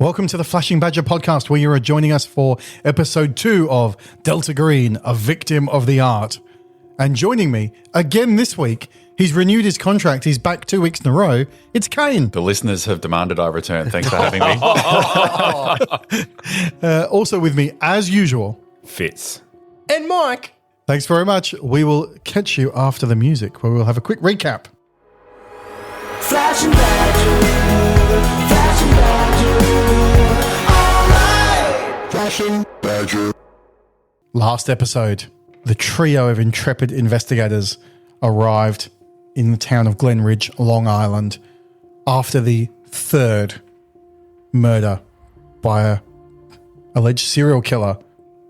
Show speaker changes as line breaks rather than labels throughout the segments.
Welcome to the Flashing Badger podcast, where you are joining us for episode 2 of Delta Green, a victim of the art. And joining me again this week, he's renewed his contract. He's back 2 weeks in a row. It's Kane.
The listeners have demanded I return. Thanks for having me.
Also with me, as usual,
Fitz.
And Mike.
Thanks very much. We will catch you after the music, where we'll have a quick recap.
Flashing Badger, Flashing Badger, alright. Flashing Badger.
Last episode, the trio of intrepid investigators arrived in the town of Glenridge, Long Island, after the third murder by a alleged serial killer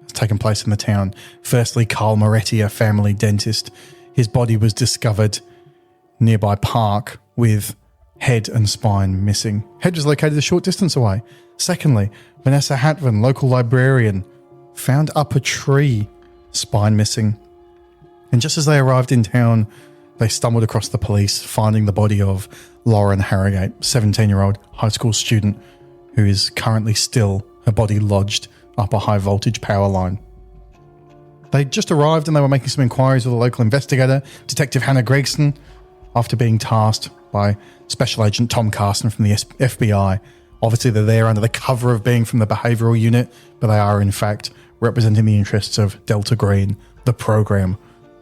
has taken place in the town. Firstly, Carl Moretti, a family dentist. His body was discovered nearby park with head and spine missing. Head was located a short distance away. Secondly, Vanessa Hatvan, local librarian, found up a tree, spine missing. And just as they arrived in town, they stumbled across the police, finding the body of Lauren Harrogate, 17-year-old high school student who is currently still, her body lodged up a high voltage power line. They just arrived and they were making some inquiries with a local investigator, Detective Hannah Gregson, after being tasked by Special Agent Tom Carson from the FBI. Obviously, they're there under the cover of being from the behavioural unit, but they are, in fact, representing the interests of Delta Green, the program,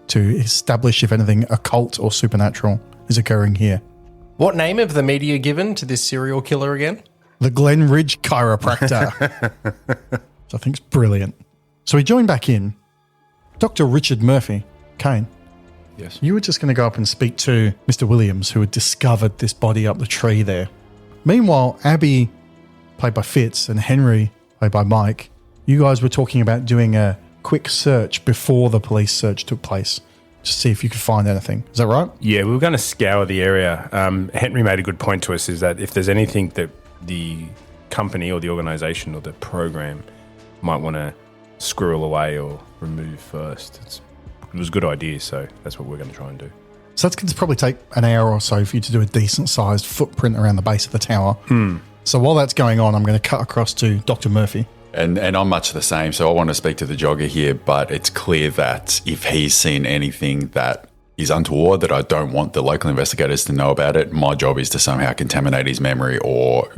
to establish if anything occult or supernatural is occurring here.
What name have the media given to this serial killer again?
The Glenridge Chiropractor. So I think it's brilliant. So we join back in. Dr. Richard Murphy, Kane.
Yes.
You were just going to go up and speak to Mr. Williams, who had discovered this body up the tree there. Meanwhile, Abby, played by Fitz, and Henry, played by Mike, you guys were talking about doing a quick search before the police search took place to see if you could find anything. Is that right?
Yeah, we were going to scour the area. Henry made a good point to us, is that if there's anything that the company or the organisation or the program might want to squirrel away or remove first, it was a good idea, so that's what we're going to try and do.
So that's going to probably take an hour or so for you to do a decent-sized footprint around the base of the tower. So while that's going on, I'm going to cut across to Dr. Murphy.
And I'm much the same, so I want to speak to the jogger here, but it's clear that if he's seen anything that is untoward, that I don't want the local investigators to know about it, my job is to somehow contaminate his memory or,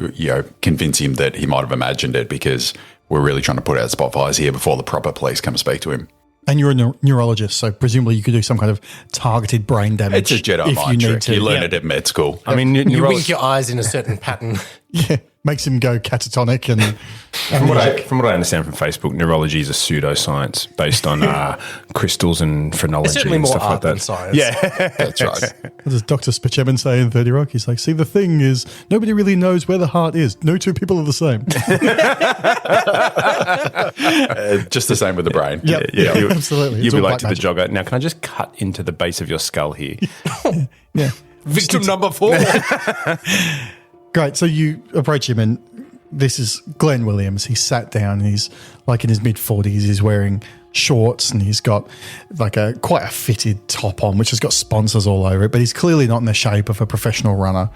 convince him that he might have imagined it, because we're really trying to put out spot fires here before the proper police come speak to him.
And you're a neurologist, so presumably you could do some kind of targeted brain damage.
It's a Jedi mind trick. You learn it at med school.
I mean,
You wink your eyes in a certain pattern.
Yeah, makes him go catatonic. And
from what I understand from Facebook, neurology is a pseudoscience based on crystals and phrenology
It's certainly
and
more
stuff
art
like that.
than science.
Yeah, that's right.
what does Dr. Spichemin say in 30 Rock? He's like, see, the thing is, nobody really knows where the heart is. No two people are the same.
Just the same with the brain.
Yep.
Yeah.
Absolutely. It's
You'll be
all
like to
black
the jogger, now can I just cut into the base of your skull here?
Yeah.
Victim number 4.
Great. So you approach him, and this is Glenn Williams. He's sat down. He's like in his mid-40s. He's wearing shorts, and he's got like quite a fitted top on, which has got sponsors all over it. But he's clearly not in the shape of a professional runner.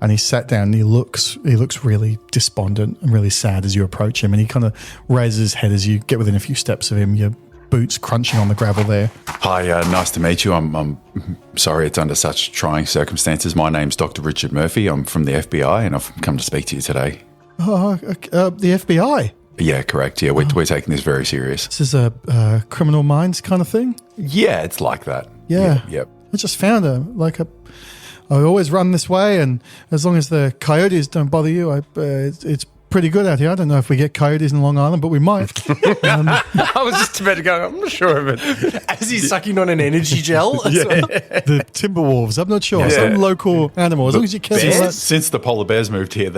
And he sat down, and he looks really despondent and really sad as you approach him. And he kind of raises his head as you get within a few steps of him. Your boots crunching on the gravel there.
Hi, nice to meet you. I'm sorry it's under such trying circumstances. My name's Dr. Richard Murphy. I'm from the FBI, and I've come to speak to you today.
Oh, the FBI.
Yeah, correct. Yeah, we're taking this very serious.
This is a criminal minds kind of thing.
Yeah, it's like that.
Yeah.
Yep.
I just found I always run this way, and as long as the coyotes don't bother you, it's pretty good out here. I don't know if we get coyotes in Long Island, but we might.
I was just about to go, I'm not sure of it.
As he's sucking on an energy gel.
The Timberwolves, I'm not sure.
Yeah.
Some local animal, as long as you care.
Since the polar bears moved here,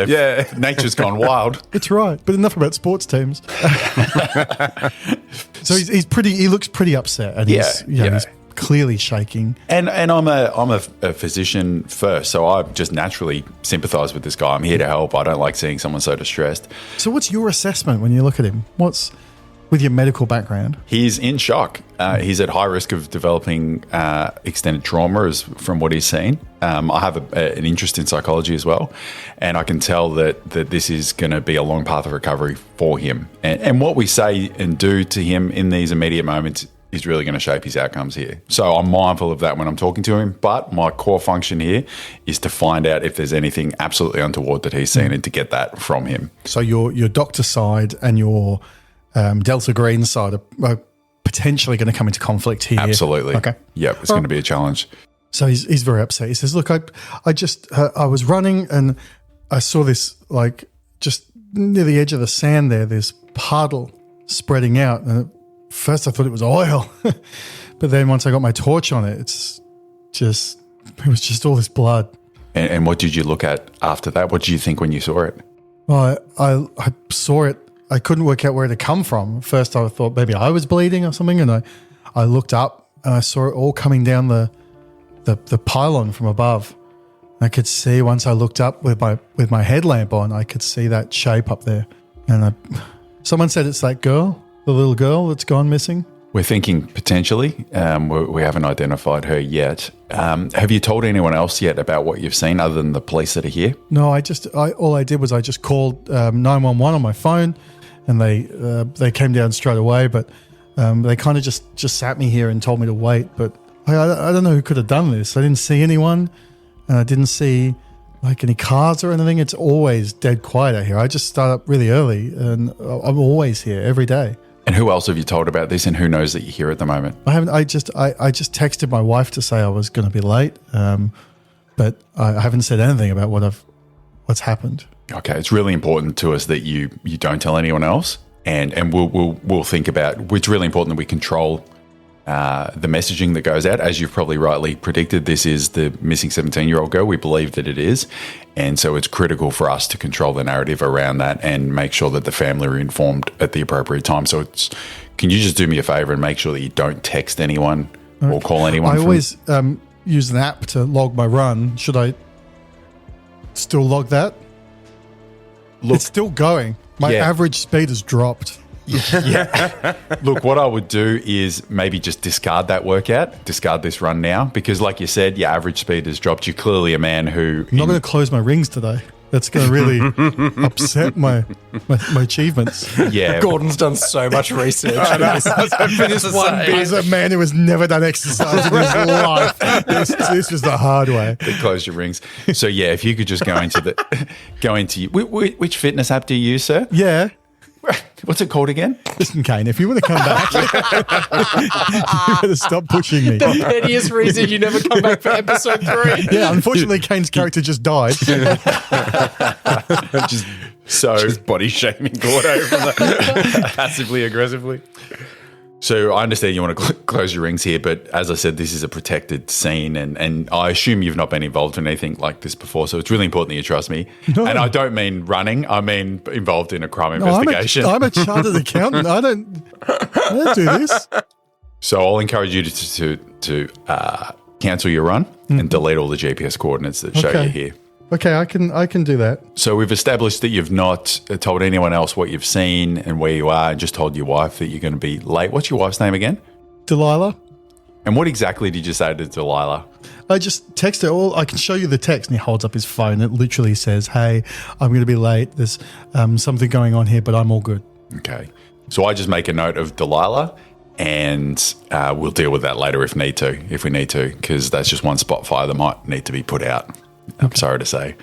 nature's gone wild.
It's right, but enough about sports teams. So he looks pretty upset, and he's clearly shaking.
And I'm a physician first, so I just naturally sympathise with this guy. I'm here to help. I don't like seeing someone so distressed.
So what's your assessment when you look at him? with your medical background?
He's in shock. He's at high risk of developing extended trauma, as from what he's seen. I have an interest in psychology as well, and I can tell that this is going to be a long path of recovery for him. And what we say and do to him in these immediate moments is really going to shape his outcomes here. So I'm mindful of that when I'm talking to him, but my core function here is to find out if there's anything absolutely untoward that he's seen and to get that from him.
So your doctor side and your Delta Green side are potentially going to come into conflict here.
Absolutely.
Okay.
Yep, it's going to be a challenge.
So he's very upset. He says, look, I was running and I saw this, like, just near the edge of the sand there, this puddle spreading out. And at first I thought it was oil. But then once I got my torch on it, it was just all this blood.
And what did you look at after that? What did you think when you saw it?
Well, I saw it. I couldn't work out where it had come from. First I thought maybe I was bleeding or something. And I looked up and I saw it all coming down the pylon from above. I could see, once I looked up with my headlamp on, I could see that shape up there. And someone said it's that girl, the little girl that's gone missing.
We're thinking potentially. We haven't identified her yet. Have you told anyone else yet about what you've seen other than the police that are here?
No, all I did was I just called 911 on my phone, and they came down straight away. But they kind of just sat me here and told me to wait. But I don't know who could have done this. I didn't see anyone, and I didn't see like any cars or anything. It's always dead quiet out here. I just start up really early, and I'm always here every day.
And who else have you told about this, and who knows that you're here at the moment?
I haven't. I just texted my wife to say I was going to be late, but I haven't said anything about what's happened.
Okay, it's really important to us that you don't tell anyone else, and we'll think about. It's really important that we control the messaging that goes out. As you've probably rightly predicted, this is the missing 17-year-old girl. We believe that it is. And so it's critical for us to control the narrative around that and make sure that the family are informed at the appropriate time. So can you just do me a favor and make sure that you don't text anyone or call anyone?
I always use an app to log my run. Should I still log that? Look, it's still going. My average speed has dropped.
Yeah. Look, what I would do is maybe just discard that workout, discard this run now, because like you said, your average speed has dropped. You're clearly a man who...
I'm not going to close my rings today. That's going to really upset my achievements.
Yeah.
Gordon's done so much research.
He's a man who has never done exercise in his life. This was the hard way.
Close your rings. So yeah, if you could just go into which fitness app do you use, sir?
Yeah.
What's it called again?
Listen, Kane, if you want to come back, you better stop pushing me.
The pettiest reason you never come back for episode 3.
Yeah, unfortunately, Kane's character just died.
Just body shaming Gordo passively aggressively.
So I understand you want to close your rings here, but as I said, this is a protected scene, and I assume you've not been involved in anything like this before, so it's really important that you trust me. No. And I don't mean running, I mean involved in a crime investigation.
I'm a chartered accountant. I don't do this.
So I'll encourage you to cancel your run and delete all the GPS coordinates that show you here.
Okay, I can do that.
So we've established that you've not told anyone else what you've seen and where you are, and just told your wife that you're going to be late. What's your wife's name again?
Delilah.
And what exactly did you say to Delilah?
I just texted her. I can show you the text. And he holds up his phone. It literally says, hey, I'm going to be late. There's something going on here, but I'm all good.
Okay. So I just make a note of Delilah, and we'll deal with that later if we need to, because that's just one spot fire that might need to be put out. I'm sorry to say.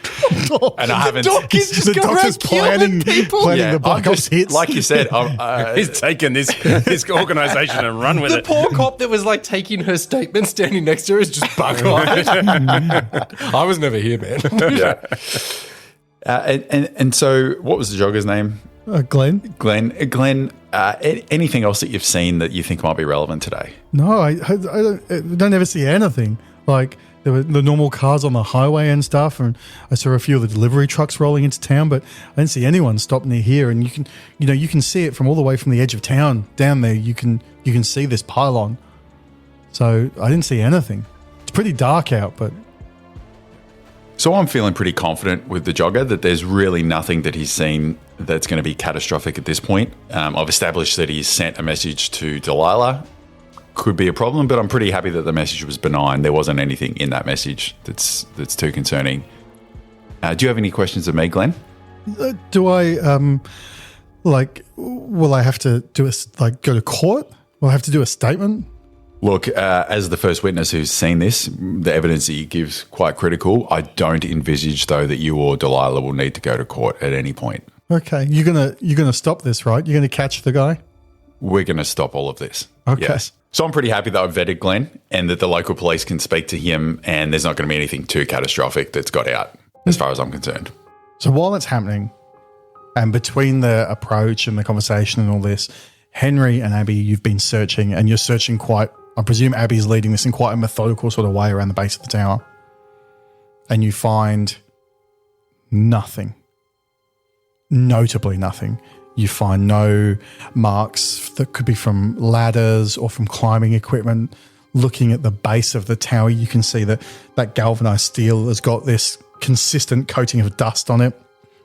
And I haven't.
The doctor's planning the Black Ops hits.
Like you said,
he's taken this organisation and run with
the
it.
The poor cop that was like taking her statement standing next to her is just bug-eyed. I was never here, man.
Yeah. And so what was the jogger's name?
Glenn.
Glenn, anything else that you've seen that you think might be relevant today?
No, I don't ever see anything. Like, there were the normal cars on the highway and stuff, and I saw a few of the delivery trucks rolling into town, but I didn't see anyone stop near here. And you can see it from all the way from the edge of town down there. You can see this pylon. So I didn't see anything. It's pretty dark out, but.
So I'm feeling pretty confident with the jogger that there's really nothing that he's seen that's going to be catastrophic at this point. I've established that he's sent a message to Delilah. Could be a problem, but I'm pretty happy that the message was benign. There wasn't anything in that message that's too concerning. Do you have any questions of me, Glenn?
Do I, will I have to go to court? Will I have to do a statement?
Look, as the first witness who's seen this, the evidence that you give's quite critical. I don't envisage, though, that you or Delilah will need to go to court at any point.
Okay, you're gonna stop this, right? You're gonna catch the guy?
We're going to stop all of this.
Okay.
Yes. So I'm pretty happy that I've vetted Glenn and that the local police can speak to him, and there's not going to be anything too catastrophic that's got out, as far as I'm concerned.
So while that's happening, and between the approach and the conversation and all this, Henry and Abby, you've been searching, and you're searching quite, I presume Abby's leading this in quite a methodical sort of way around the base of the tower. And you find nothing. Notably nothing. You find no marks that could be from ladders or from climbing equipment. Looking at the base of the tower, you can see that that galvanized steel has got this consistent coating of dust on it.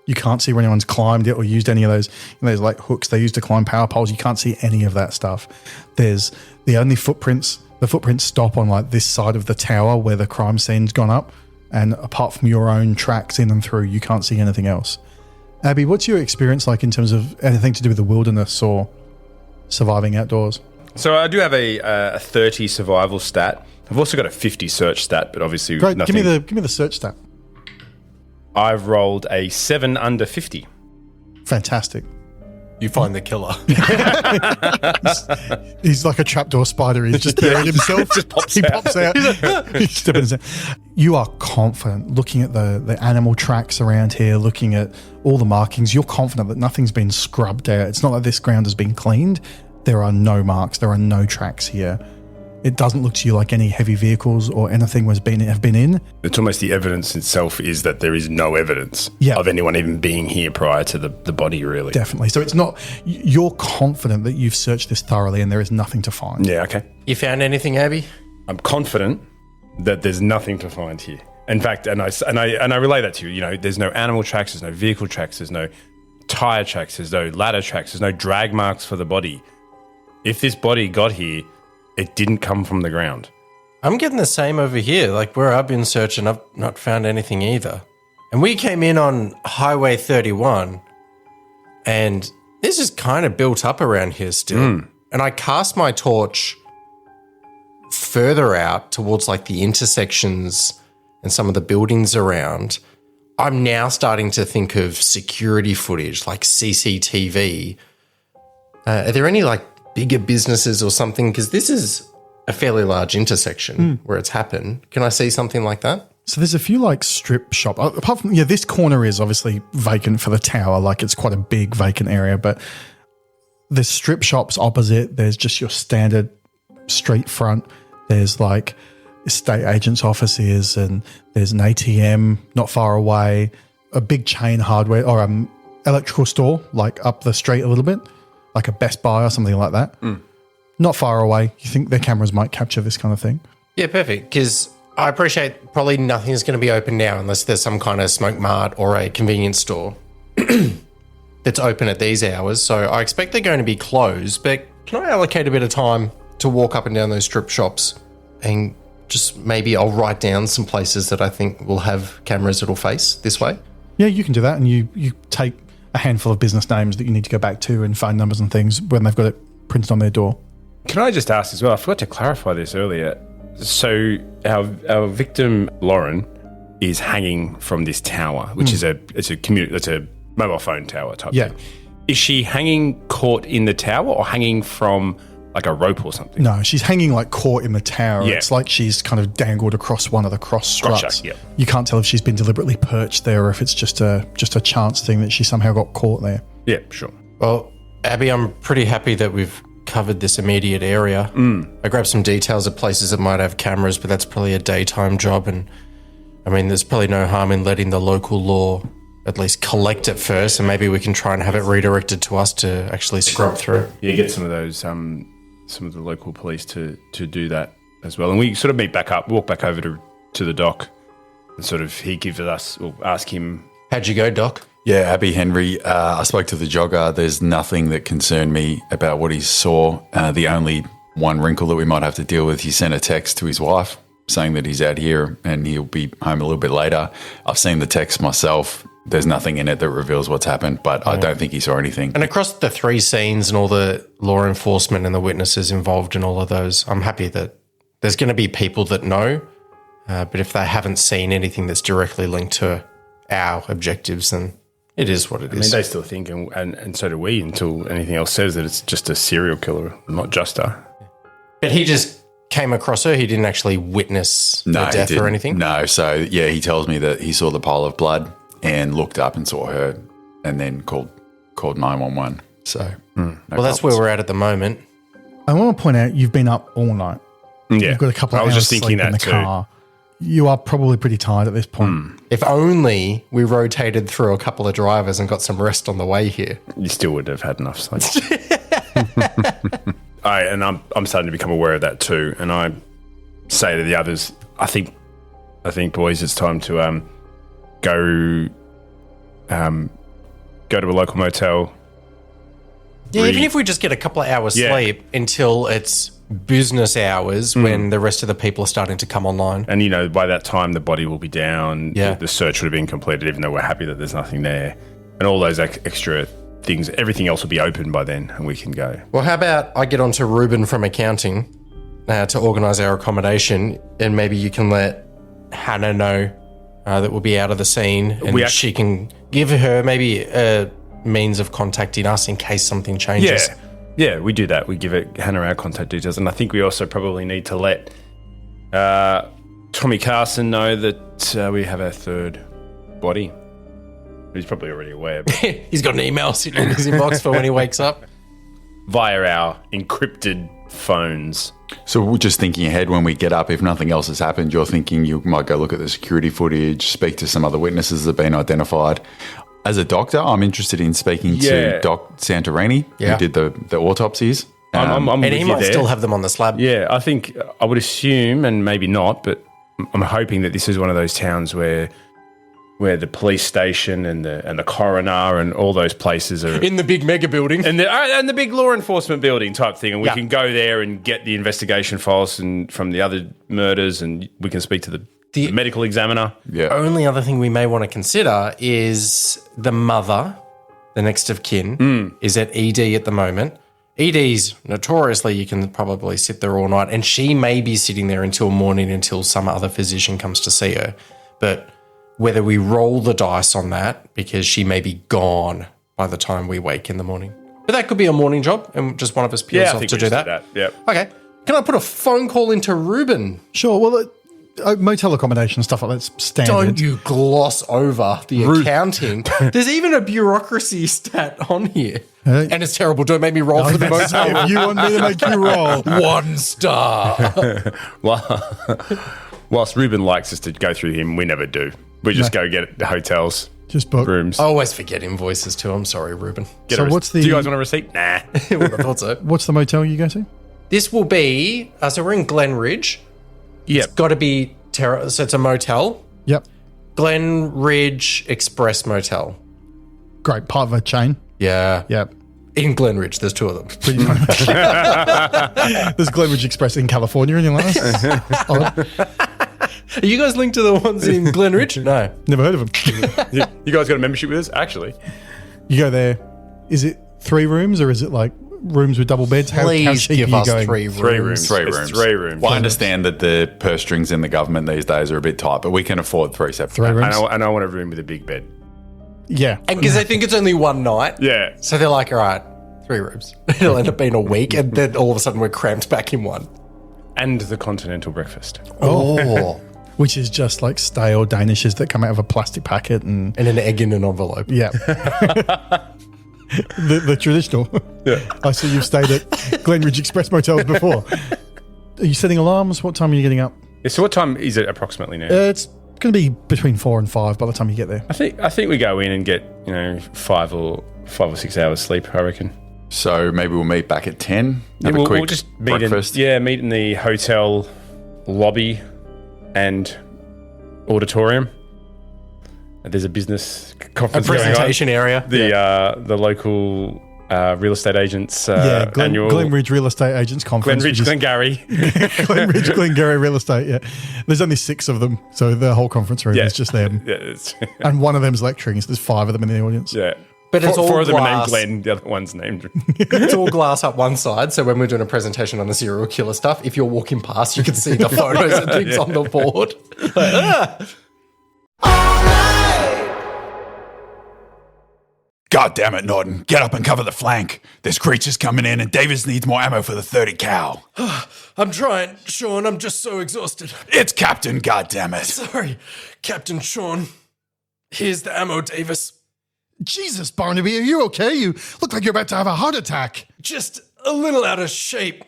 You can't see where anyone's climbed it or used any of those, those like hooks they used to climb power poles. You can't see any of that stuff. There's the only footprints. The footprints stop on like this side of the tower where the crime scene's gone up. And apart from your own tracks in and through, you can't see anything else. Abby, what's your experience like in terms of anything to do with the wilderness or surviving outdoors?
So I do have a 30 survival stat. I've also got a 50 search stat, but obviously
Great.
nothing.
Give me the search stat.
I've rolled a 7 under 50.
Fantastic.
You find the killer.
He's like a trapdoor spider. He's just buried himself. He pops out. He's stepping his head. You are confident looking at the animal tracks around here, looking at all the markings. You're confident that nothing's been scrubbed out. It's not like this ground has been cleaned. There are no marks. There are no tracks here. It doesn't look to you like any heavy vehicles or anything have been in.
It's almost the evidence itself is that there is no evidence
Yeah.
of anyone even being here prior to the body, really.
Definitely. So it's not, you're confident that you've searched this thoroughly and there is nothing to find.
Yeah, okay.
You found anything, Abby?
I'm confident that there's nothing to find here. In fact, and I relay that to you. You know, there's no animal tracks, there's no vehicle tracks, there's no tire tracks, there's no ladder tracks, there's no drag marks for the body. If this body got here, it didn't come from the ground.
I'm getting the same over here. Like where I've been searching, I've not found anything either. And we came in on Highway 31, and this is kind of built up around here still. And I cast my torch further out towards like the intersections and some of the buildings around. I'm now starting to think of security footage, like CCTV. Are there any like bigger businesses or something? Because this is a fairly large intersection where it's happened. Can I see something like that?
So there's a few like strip shop. Apart from, this corner is obviously vacant for the tower. Like it's quite a big vacant area, but there's strip shops opposite. There's just your standard street front. There's like estate agent's offices, and there's an ATM not far away, a big chain hardware or electrical store like up the street a little bit, like a Best Buy or something like that. Not far away. You think their cameras might capture this kind of thing?
Yeah, perfect. Because I appreciate probably nothing's going to be open now unless there's some kind of smoke mart or a convenience store that's open at these hours. So I expect they're going to be closed, but can I allocate a bit of time to walk up and down those strip shops and just maybe I'll write down some places that I think will have cameras that'll face this way?
Yeah, you can do that. And you take a handful of business names that you need to go back to and phone numbers and things when they've got it printed on their door.
Can I just ask as well? I forgot to clarify this earlier. So our victim Lauren is hanging from this tower, which is it's a mobile phone tower type thing. Is she hanging caught in the tower or hanging from like a rope or something?
No, she's hanging like caught in the tower.
Yeah.
It's like she's kind of dangled across one of the cross struts.
Gotcha, yeah.
You can't tell if she's been deliberately perched there or if it's just a chance thing that she somehow got caught there.
Yeah, sure.
Well, Abby, I'm pretty happy that we've covered this immediate area. I grabbed some details of places that might have cameras, but that's probably a daytime job. And I mean, there's probably no harm in letting the local law at least collect it first, and maybe we can try and have it redirected to us to actually scrub through.
Yeah, get some of those, some of the local police to do that as well. And we sort of meet back up, walk back over to the dock, and sort of he gives us, or ask him.
How'd you go, Doc?
Yeah, Abby Henry, I spoke to the jogger. There's nothing that concerned me about what he saw. The only one wrinkle that we might have to deal with, he sent a text to his wife saying that he's out here and he'll be home a little bit later. I've seen the text myself. There's nothing in it that reveals what's happened, but I don't think he saw anything.
And across the 3 scenes and all the law enforcement and the witnesses involved in all of those, I'm happy that there's going to be people that know, but if they haven't seen anything that's directly linked to our objectives, then it is what it is.
I mean, they still think, and so do we, until anything else says that it's just a serial killer, not just a.
But he just came across her. He didn't actually witness the
he
death
didn't.
or anything?
No. So, yeah, he tells me that he saw the pile of blood and looked up and saw her and then called 911. So, no
Well, that's where we're at the moment.
I want to point out you've been up all night.
Yeah.
You've got a couple of
I was
hours
just thinking
sleep in
that
the
too.
car. You are probably pretty tired at this point.
If only we rotated through a couple of drivers and got some rest on the way here.
You still would have had enough sleep. I'm starting to become aware of that too. And I say to the others, I think, boys, it's time to go to a local motel.
Yeah, even if we just get a couple of hours sleep until it's business hours when the rest of the people are starting to come online.
And, by that time, the body will be down.
Yeah.
The search would have been completed, even though we're happy that there's nothing there. And all those extra things, everything else will be open by then and we can go.
Well, how about I get on to Ruben from accounting to organise our accommodation, and maybe you can let Hannah know that we'll be out of the scene, and she can give her maybe a means of contacting us in case something changes.
Yeah, we do that. We give Hannah our contact details. And I think we also probably need to let Tommy Carson know that we have our third body. He's probably already aware. But
He's got an email sitting in his inbox for when he wakes up.
via our encrypted phones.
So we're just thinking ahead when we get up, if nothing else has happened, you're thinking you might go look at the security footage, speak to some other witnesses that have been identified. As a doctor, I'm interested in speaking to Doc Santorini, who did the autopsies.
I'm
And
with
he
you
might
there.
still have them on the slab.
Yeah, I think I would assume, and maybe not, but I'm hoping that this is one of those towns where the police station and the coroner and all those places are
In the big mega building.
and the big law enforcement building type thing, and we can go there and get the investigation files and from the other murders, and we can speak to the medical examiner.
Yeah.
Only other thing we may want to consider is the mother, the next of kin, is at ED at the moment. ED's notoriously, you can probably sit there all night, and she may be sitting there until morning until some other physician comes to see her. But whether we roll the dice on that, because she may be gone by the time we wake in the morning. But that could be a morning job, and just one of us peels
I
off
think
to
we
do
just
that.
Yep.
Okay. Can I put a phone call into Ruben?
Sure. Well, motel accommodation, stuff like that's standard.
Don't you gloss over the accounting. There's even a bureaucracy stat on here. And it's terrible. Don't make me roll for the motel.
If you want me to make you roll.
1 star.
Whilst Ruben likes us to go through him, we never do. We just go get the hotels,
Just book.
rooms.
I always forget invoices too. I'm sorry, Ruben.
Get
So
a
what's the-
Do you guys want a receipt? Nah.
I would have thought so.
What's the motel you go to?
This will be, so we're in Glenridge.
Yep.
It's got to be, so it's a motel.
Yep.
Glenridge Express Motel.
Great. Part of a chain.
Yeah.
Yep.
In Glenridge, there's 2 of them.
Pretty much. There's Glenridge Express in California, anything like that?
Are you guys linked to the ones in Glenridge? No.
Never heard of them.
You guys got a membership with us? Actually.
You go there. Is it 3 rooms or is it like rooms with double beds? How
Please
cheap
give
are you
us
going?
3 rooms.
3 rooms.
Three
It's
rooms.
3 rooms.
Well, I understand that the purse strings in the government these days are a bit tight, but we can afford 3 separate.
3 rooms.
And I want a room with a big bed.
Yeah.
And because they think it's only one night.
Yeah.
So they're like, all right, 3 rooms. It'll end up being a week, and then all of a sudden we're cramped back in one.
And the continental breakfast.
Oh.
Which is just like stale Danishes that come out of a plastic packet and
And an egg in an envelope.
yeah. the traditional. Yeah. I see you've stayed at Glenridge Express motels before. Are you setting alarms? What time are you getting up?
Yeah, so what time is it approximately now?
It's going to be between 4 and 5 by the time you get there.
I think we go in and get 5 or 6 hours sleep, I reckon.
So maybe we'll meet back at 10, have a quick
we'll just meet
breakfast.
meet in the hotel lobby and auditorium. There's a business
A
conference going on.
presentation area.
The local real estate agents annual
Glenridge Real Estate Agents Conference.
Glenridge, Glengarry.
Glenridge, Glengarry Real Estate, yeah. There's only 6 of them, so the whole conference room is just them. And one of them's lecturing, so there's 5 of them in the audience.
Yeah.
But it's all
four of them are named
glass.
Glenn, the other one's named.
It's all glass up one side, so when we're doing a presentation on the serial killer stuff, if you're walking past, you can see the photos and things on the board.
God damn it, Norton. Get up and cover the flank. This creature's coming in and Davis needs more ammo for the 30 cal.
I'm trying, Sean. I'm just so exhausted.
It's Captain, goddammit.
Sorry, Captain Sean. Here's the ammo, Davis.
Jesus, Barnaby, are you okay? You look like you're about to have a heart attack.
Just a little out of shape.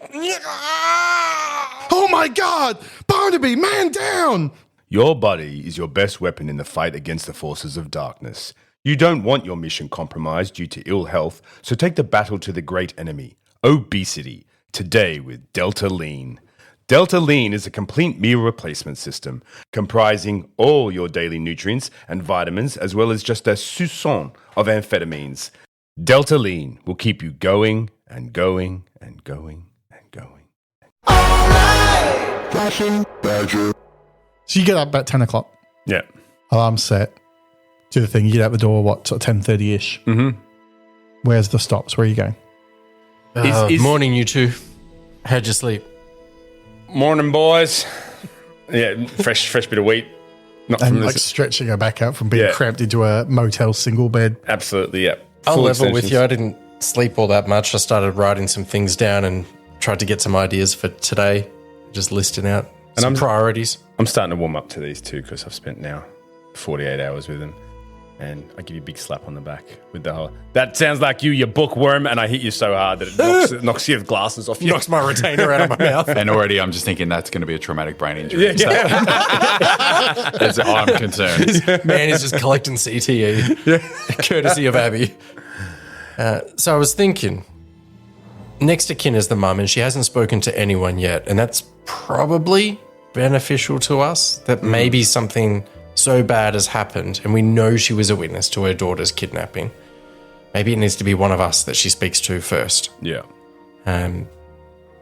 Oh my God! Barnaby, man down!
Your body is your best weapon in the fight against the forces of darkness. You don't want your mission compromised due to ill health, so take the battle to the great enemy, obesity, today with Delta Lean. Delta Lean is a complete meal replacement system comprising all your daily nutrients and vitamins as well as just a soupçon of amphetamines. Delta Lean will keep you going and going and going and going.
Flashing badger.
So you get up about 10 o'clock,
Yeah.
alarm set, do the thing, you get out the door, what, sort of 10:30-ish?
Mm-hmm.
Where's the stops? Where are you going?
Morning, you two. How'd you sleep?
Morning, boys. Yeah, fresh bit of wheat. Not
And
from
like
this.
stretching her back out from being
Yeah.
cramped into a motel single bed.
Absolutely, yeah.
I'll
Full
level with
extensions.
you. I didn't sleep all that much. I started writing some things down and tried to get some ideas for today. Just listing out some priorities.
I'm starting to warm up to these two because I've spent now 48 hours with them. And I give you a big slap on the back with the whole, that sounds like you bookworm, and I hit you so hard that it knocks your glasses off you.
Knocks my retainer out of my mouth.
And already I'm just thinking that's going to be a traumatic brain injury. I'm concerned.
Man is just collecting CTE, courtesy of Abby. So I was thinking, next to kin is the mum, and she hasn't spoken to anyone yet, and that's probably beneficial to us, that maybe something so bad has happened, and we know she was a witness to her daughter's kidnapping. Maybe it needs to be one of us that she speaks to first.
Yeah.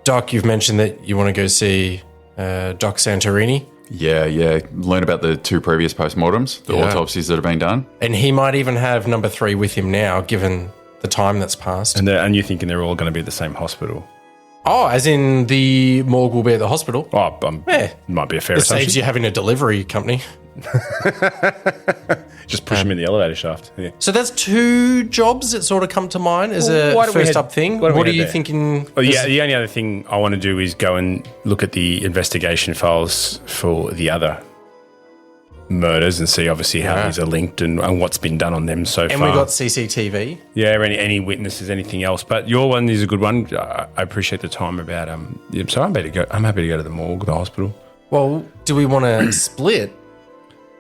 Doc, you've mentioned that you want to go see Doc Santorini,
Yeah. Learn about the 2 previous postmortems, the autopsies that have been done.
and he might even have number 3 with him now, given the time that's passed.
And you're thinking they're all going to be at the same hospital.
Oh, as in the morgue will be at the hospital?
Oh,
Yeah.
might be a fair
It saves
assumption.
you having a delivery company.
Just push them in the elevator shaft. Yeah.
So that's 2 jobs that sort of come to mind as
Well,
a
why don't we
first
head-
up thing.
why don't we
What are
head
you
there?
thinking?
Well, yeah, the only other thing I want to do is go and look at the investigation files for the other murders and see obviously how these are linked and what's been done on them so
And
far.
we got CCTV.
Yeah, any witnesses, anything else. But your one is a good one. I appreciate the time about so I'm happy to go to the morgue, the hospital.
Well, do we want to split?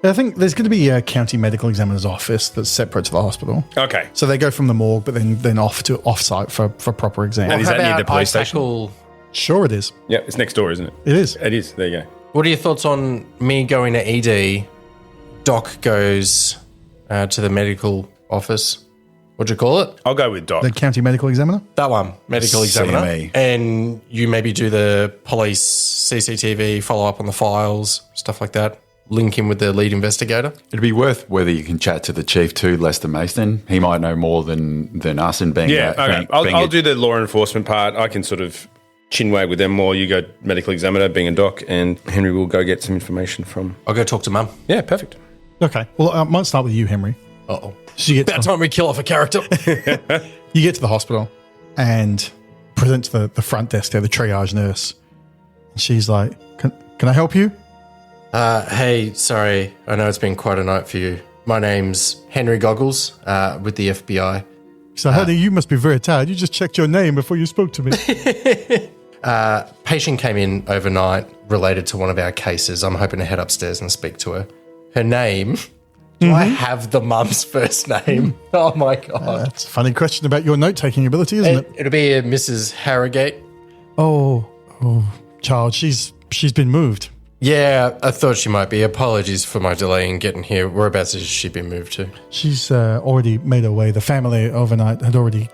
I think there's going to be a county medical examiner's office that's separate to the hospital.
Okay.
So they go from the morgue, but then off to off-site for proper exam.
And is
How
that near
about
the police
I
station?
tackle-
Sure it is.
Yeah, it's next door, isn't it?
It is.
It is. There you go.
What are your thoughts on me going to ED? Doc goes to the medical office. What'd you call it?
I'll go with Doc.
The county medical examiner?
That one, medical examiner.
CME.
And you maybe do the police CCTV, follow up on the files, stuff like that. Link in with the lead investigator.
It'd be worth whether you can chat to the chief too, Lester Mason. He might know more than us and being
Yeah, okay.
being
I'll
a-
do the law enforcement part. I can sort of chinwag with them more. You go medical examiner, being a doc, and Henry will go get some information from.
I'll go talk to Mum.
Yeah, perfect.
Okay. Well, I might start with you, Henry.
Uh-oh.
So you get
About time we kill off a character.
You get to the hospital and present to the front desk there, the triage nurse. And she's like, can I help you?
Hey, sorry. I know it's been quite a night for you. My name's Henry Goggles with the FBI.
So, honey, you must be very tired. You just checked your name before you spoke to me.
Patient came in overnight related to one of our cases. I'm hoping to head upstairs and speak to her. Her name... Do I have the mum's first name? Oh, my God.
That's a funny question about your note-taking ability, isn't it?
It'll be a Mrs. Harrogate.
Oh, child, she's been moved.
Yeah, I thought she might be. Apologies for my delay in getting here. Whereabouts has she been moved to?
She's already made her way. The family overnight had already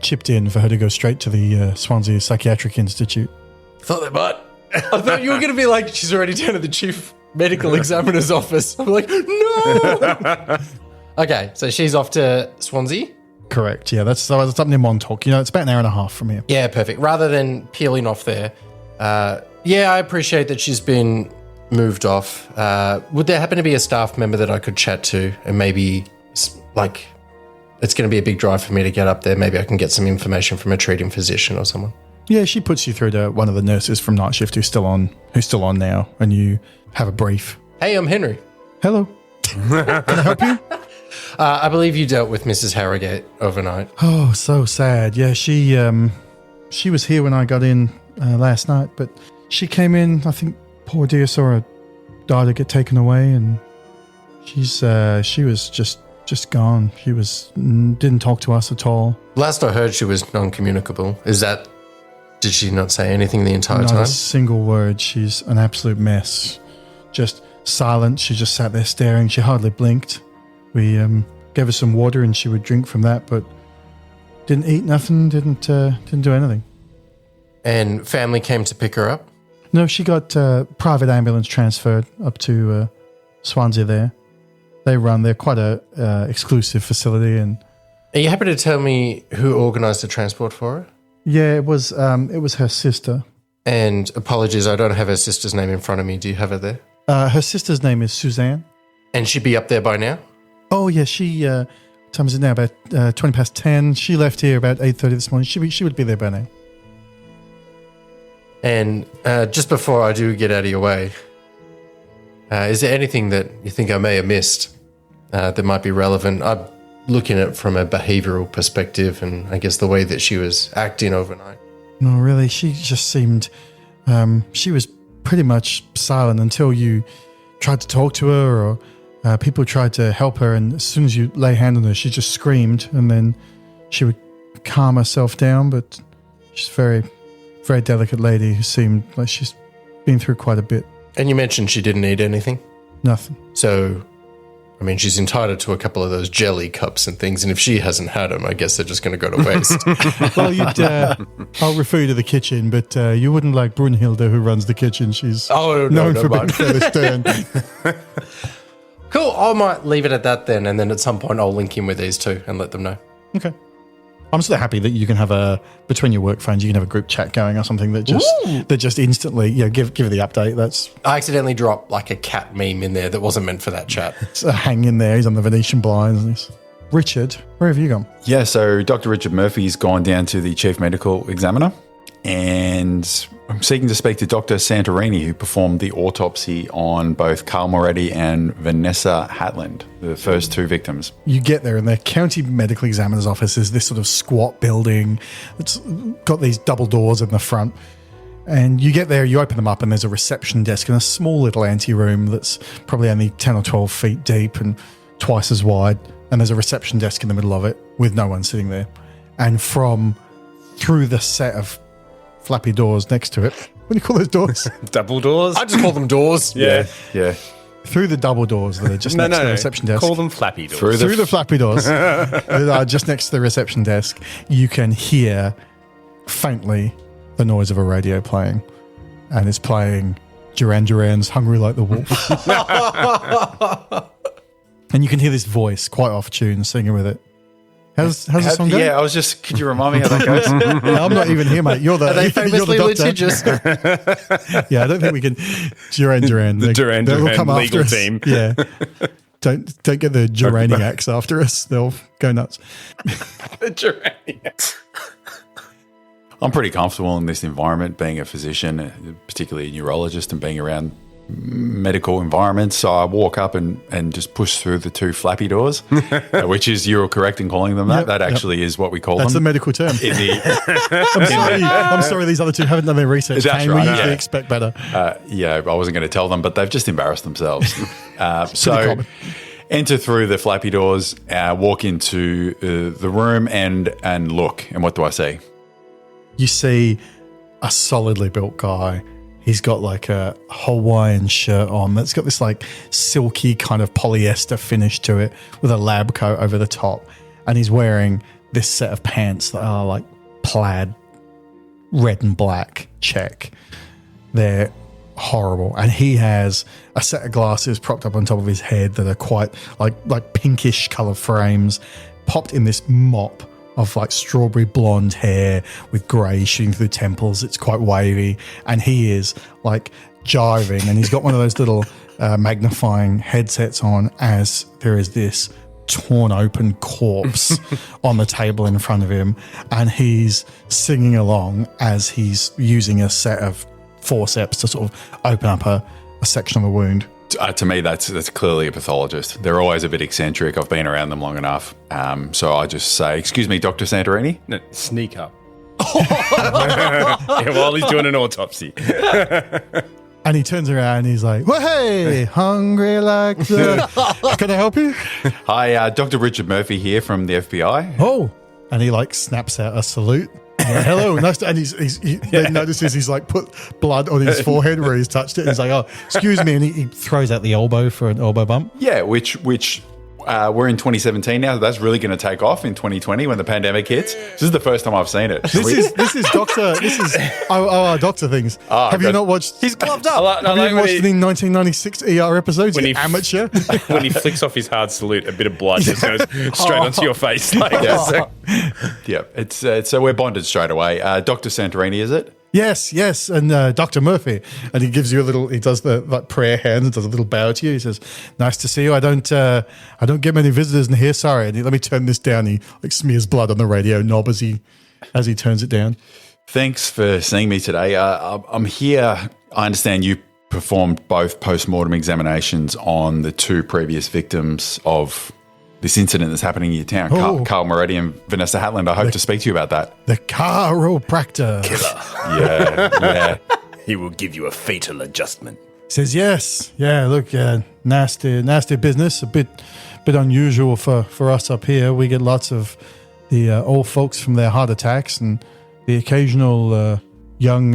chipped in for her to go straight to the Swansea Psychiatric Institute.
Thought they might. I thought you were going to be like, she's already down to the chief medical examiner's office. I'm like, no. Okay, so she's off to Swansea?
Correct. Yeah, that's up near Montauk. You know, it's about an hour and a half from here.
Yeah, perfect. Rather than peeling off there, yeah, I appreciate that she's been moved off. Would there happen to be a staff member that I could chat to and maybe, like, it's going to be a big drive for me to get up there. Maybe I can get some information from a treating physician or someone.
Yeah, she puts you through to one of the nurses from night shift who's still on now, and you have a brief.
Hey, I'm Henry.
Hello. Can I help you?
I believe you dealt with Mrs. Harrogate overnight.
Oh, so sad. Yeah, she was here when I got in last night, but she came in. I think poor dear saw her daughter get taken away, and she was just gone. She didn't talk to us at all.
Last I heard, she was non-communicable. Did she not say anything the entire
Not
time?
a single word. She's an absolute mess. Just silent. She just sat there staring. She hardly blinked. We gave her some water and she would drink from that, but didn't eat nothing, didn't do anything.
And family came to pick her up?
No, she got private ambulance transferred up to Swansea there. They're quite a exclusive facility. And
Are you happy to tell me who organised the transport for her?
yeah, it was her sister.
And apologies, I don't have her sister's name in front of me. Do you have her there?
Her sister's name is Suzanne.
And she'd be up there by now?
Oh yeah, she. What time is it now? About 20 past 10. She left here about 8:30 this morning. She would be there by now.
And just before I do get out of your way, is there anything that you think I may have missed that might be relevant? I'm looking at it from a behavioural perspective, and I guess the way that she was acting overnight.
No, really, she just seemed. She was pretty much silent until you tried to talk to her, or people tried to help her. And as soon as you lay a hand on her, she just screamed, and then she would calm herself down. But she's a very, very delicate lady who seemed like she's been through quite a bit.
And you mentioned she didn't eat anything.
Nothing.
So, I mean, she's entitled to a couple of those jelly cups and things, and if she hasn't had them, I guess they're just going to go to waste.
Well, I'll refer you to the kitchen, but you wouldn't like Brunhilde, who runs the kitchen. She's known for being fairly stern.
Cool, I might leave it at that then, and then at some point I'll link in with these two and let them know.
Okay. I'm so happy that you can have between your work phones, you can have a group chat going or something that just instantly, give the update. That's
I accidentally dropped like a cat meme in there that wasn't meant for that chat.
a hang in there. He's on the Venetian blinds. And Richard, where have you gone?
Yeah, so Dr. Richard Murphy's gone down to the chief medical examiner, and I'm seeking to speak to Dr. Santorini, who performed the autopsy on both Carl Moretti and Vanessa Hatland, the first two victims.
You get there, and the county medical examiner's office is this sort of squat building. It's got these double doors in the front. And you get there, you open them up, and there's a reception desk and a small little anteroom that's probably only 10 or 12 feet deep and twice as wide. And there's a reception desk in the middle of it with no one sitting there. And through the set of flappy doors next to it. What do you call those doors?
Double doors?
I just call them doors.
Yeah.
Through the double doors that are just next to the reception desk.
Call them flappy doors.
Through
Through the flappy doors that are just next to the reception desk, you can hear faintly the noise of a radio playing. And it's playing Duran Duran's Hungry Like the Wolf. And you can hear this voice, quite off tune, singing with it. How's the song going?
Yeah, could you remind me how that goes?
Yeah, I'm not even here, mate. You're the
Are they
you're
famously
the doctor.
litigious?
Yeah, I don't think we can. Duran.
The Duran
they'll
Duran
come after
legal
us.
team.
Yeah. Don't get the Duraniacs after us. They'll go nuts.
I'm pretty comfortable in this environment, being a physician, particularly a neurologist, and being around medical environments. So I walk up and just push through the two flappy doors, which is, you're correct in calling them that.
Yep,
that actually is what we call
That's the
them.
medical term.
In the,
I'm sorry these other two haven't done their research.
That's
Kane.
right,
We usually
yeah.
expect better.
I wasn't going to tell them, but they've just embarrassed themselves. So
common.
enter through the flappy doors, walk into the room and look. And what do I see?
You see a solidly built guy. He's got like a Hawaiian shirt on that's got this like silky kind of polyester finish to it with a lab coat over the top. And he's wearing this set of pants that are like plaid, red and black check. They're horrible. And he has a set of glasses propped up on top of his head that are quite like pinkish color frames, popped in this mop of like strawberry blonde hair with grey shooting through the temples. It's quite wavy. And he is like jiving. And he's got one of those little magnifying headsets on as there is this torn open corpse on the table in front of him. And he's singing along as he's using a set of forceps to sort of open up a section of a wound.
To me, that's clearly a pathologist. They're always a bit eccentric. I've been around them long enough. So I just say, excuse me, Dr. Santorini?
No, sneak up. Yeah, while he's doing an autopsy.
And he turns around and he's like, well, hey, hungry like the... Can I help you?
Hi, Dr. Richard Murphy here from the FBI.
Oh. And he like snaps out a salute. Like, hello, nice to, and he then notices he's like put blood on his forehead where he's touched it. He's like, oh, excuse me. And he throws out the elbow for an elbow bump.
Yeah, which we're in 2017 now. So that's really going to take off in 2020 when the pandemic hits. This is the first time I've seen it.
This is doctor things. Have you not watched?
He's gloved up.
Have you watched the 1996 ER episodes? When amateur.
When he flicks off his hard salute, a bit of blood just goes straight onto your face. Like,
yeah, it's so we're bonded straight away. Dr. Santorini, is it?
Yes, and Dr. Murphy, and he gives you a little. He does the like prayer hands and does a little bow to you. He says, "Nice to see you. I don't get many visitors in here. Sorry. And let me turn this down." He like smears blood on the radio knob as he turns it down.
Thanks for seeing me today. I'm here. I understand you performed both post-mortem examinations on the two previous victims of this incident that's happening in your town, Carl Moretti and Vanessa Hatland. I hope to speak to you about that.
The chiropractor.
killer.
Yeah.
He will give you a fatal adjustment.
Says yes. Yeah, look, nasty business. A bit unusual for us up here. We get lots of the old folks from their heart attacks and the occasional young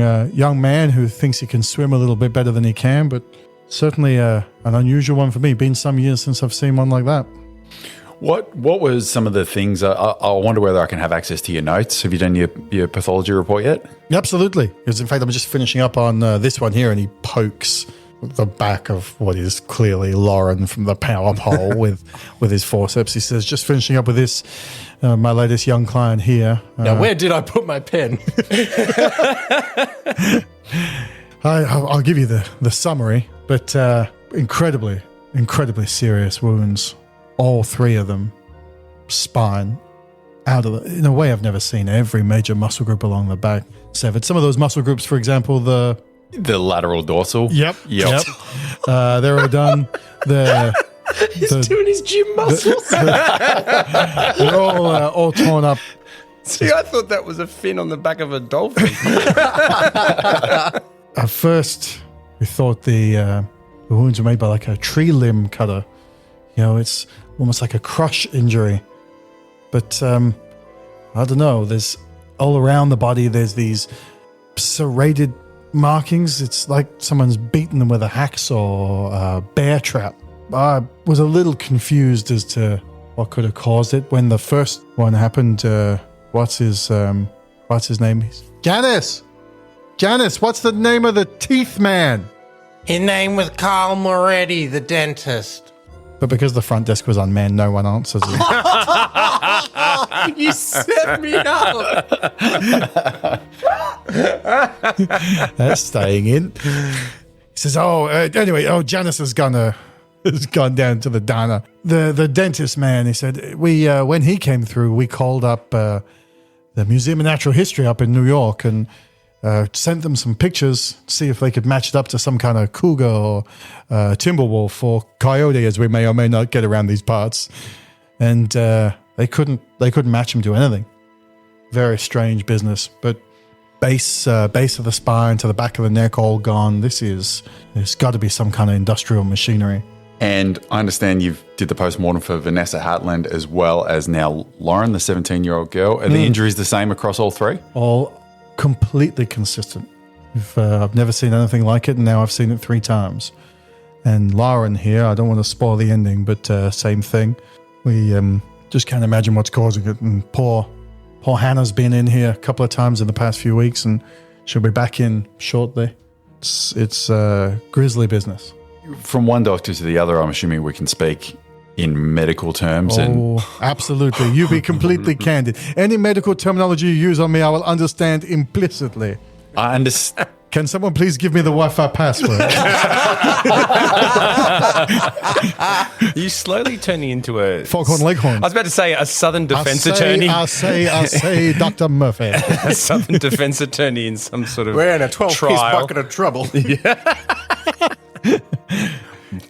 man who thinks he can swim a little bit better than he can, but certainly an unusual one for me. Been some years since I've seen one like that.
What was some of the things? I wonder whether I can have access to your notes. Have you done your pathology report yet?
Absolutely. Because in fact, I'm just finishing up on this one here, and he pokes the back of what is clearly Lauren from the power pole with his forceps. He says, just finishing up with this, my latest young client here.
Now, where did I put my pen?
I'll give you the summary, but incredibly serious wounds. All three of them, spine, in a way I've never seen. Every major muscle group along the back severed. Some of those muscle groups, for example, the
lateral dorsal.
Yep. They're all done.
He's doing his gym muscles.
They're all torn up.
See, I thought that was a fin on the back of a dolphin.
At first, we thought the wounds were made by like a tree limb cutter. You know, it's almost like a crush injury. But I don't know. There's all around the body, there's these serrated markings. It's like someone's beaten them with a hacksaw or a bear trap. I was a little confused as to what could have caused it. When the first one happened, what's his name? Janice, what's the name of the teeth man?
His name was Carl Moretti, the dentist.
But because the front desk was unmanned, no one answers it.
You set me up.
That's staying in. He says, anyway, Janice has gone down to the diner. The dentist man, he said, when he came through, we called up the Museum of Natural History up in New York and sent them some pictures, see if they could match it up to some kind of cougar or timber wolf or coyote, as we may or may not get around these parts. And they couldn't match them to anything. Very strange business. But base of the spine to the back of the neck all gone. There's got to be some kind of industrial machinery.
And I understand you've did the postmortem for Vanessa Hatland as well as now Lauren, the 17-year-old girl. Are the injuries the same across all three?
All completely consistent. I've never seen anything like it, and now I've seen it 3 times. And Lauren here, I don't want to spoil the ending, but same thing. We just can't imagine what's causing it. And poor Hannah's been in here a couple of times in the past few weeks, and she'll be back in shortly. It's grisly business.
From one doctor to the other, I'm assuming we can speak in medical terms.
Absolutely. You be completely candid. Any medical terminology you use on me, I will understand implicitly.
I understand.
Can someone please give me the Wi-Fi password?
You slowly turning into a
Foghorn Leghorn.
I was about to say a Southern defense attorney.
I say, Dr. Murphy.
A Southern defense attorney in some sort of
We're in a 12-piece
trial.
bucket of trouble.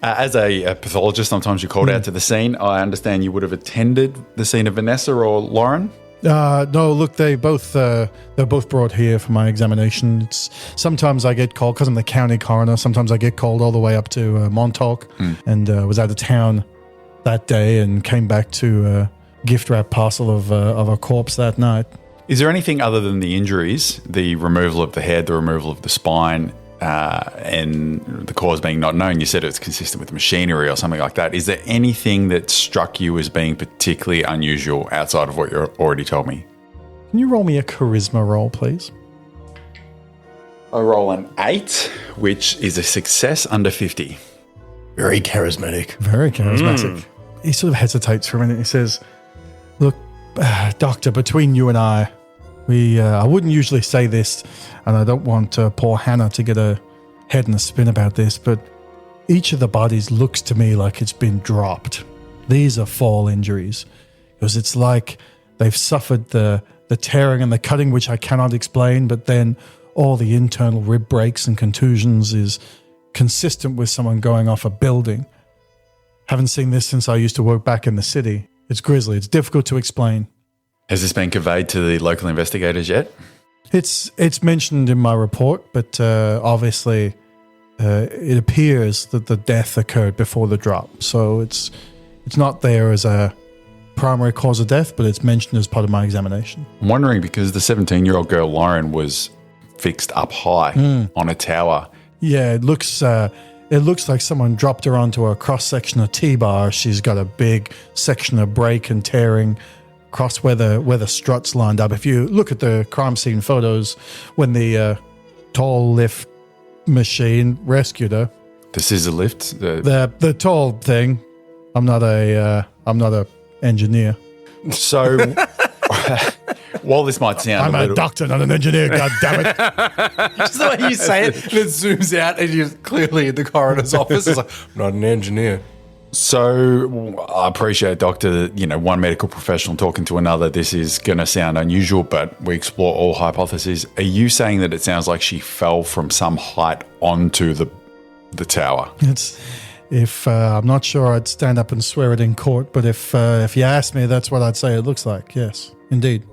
As a pathologist, sometimes you're called out to the scene. I understand you would have attended the scene of Vanessa or Lauren.
No, look, they're both brought here for my examination. Sometimes I get called because I'm the county coroner. Sometimes I get called all the way up to Montauk, and was out of town that day and came back to gift wrap parcel of a corpse that night.
Is there anything other than the injuries, the removal of the head, the removal of the spine, and the cause being not known? You said it's consistent with machinery or something like that. Is there anything that struck you as being particularly unusual outside of what you already told me?
Can you roll me a charisma roll, please?
I roll an 8, which is a success under 50.
Very charismatic.
Very charismatic. He sort of hesitates for a minute. He says, look, doctor, between you and I wouldn't usually say this, and I don't want poor Hannah to get her head in a spin about this, but each of the bodies looks to me like it's been dropped. These are fall injuries, because it's like they've suffered the tearing and the cutting, which I cannot explain, but then all the internal rib breaks and contusions is consistent with someone going off a building. Haven't seen this since I used to work back in the city. It's grisly. It's difficult to explain.
Has this been conveyed to the local investigators yet?
It's mentioned in my report, but obviously it appears that the death occurred before the drop. So it's not there as a primary cause of death, but it's mentioned as part of my examination.
I'm wondering because the 17-year-old girl, Lauren, was fixed up high on a tower.
Yeah, it looks like someone dropped her onto a cross-section of T-bar. She's got a big section of break and tearing across where the struts lined up. If you look at the crime scene photos when the tall lift machine rescued her,
The scissor lift?
the tall thing. I'm not a engineer.
So, while this might sound
I'm
a
a
little...
doctor, not an engineer. God damn it!
Just the way you say it, and it zooms out, and you're clearly in the coroner's office. It's like, I'm not an engineer.
So, I appreciate, Doctor, that, one medical professional talking to another, this is going to sound unusual, but we explore all hypotheses. Are you saying that it sounds like she fell from some height onto the tower?
I'm not sure I'd stand up and swear it in court, but if you ask me, that's what I'd say it looks like. Yes, indeed.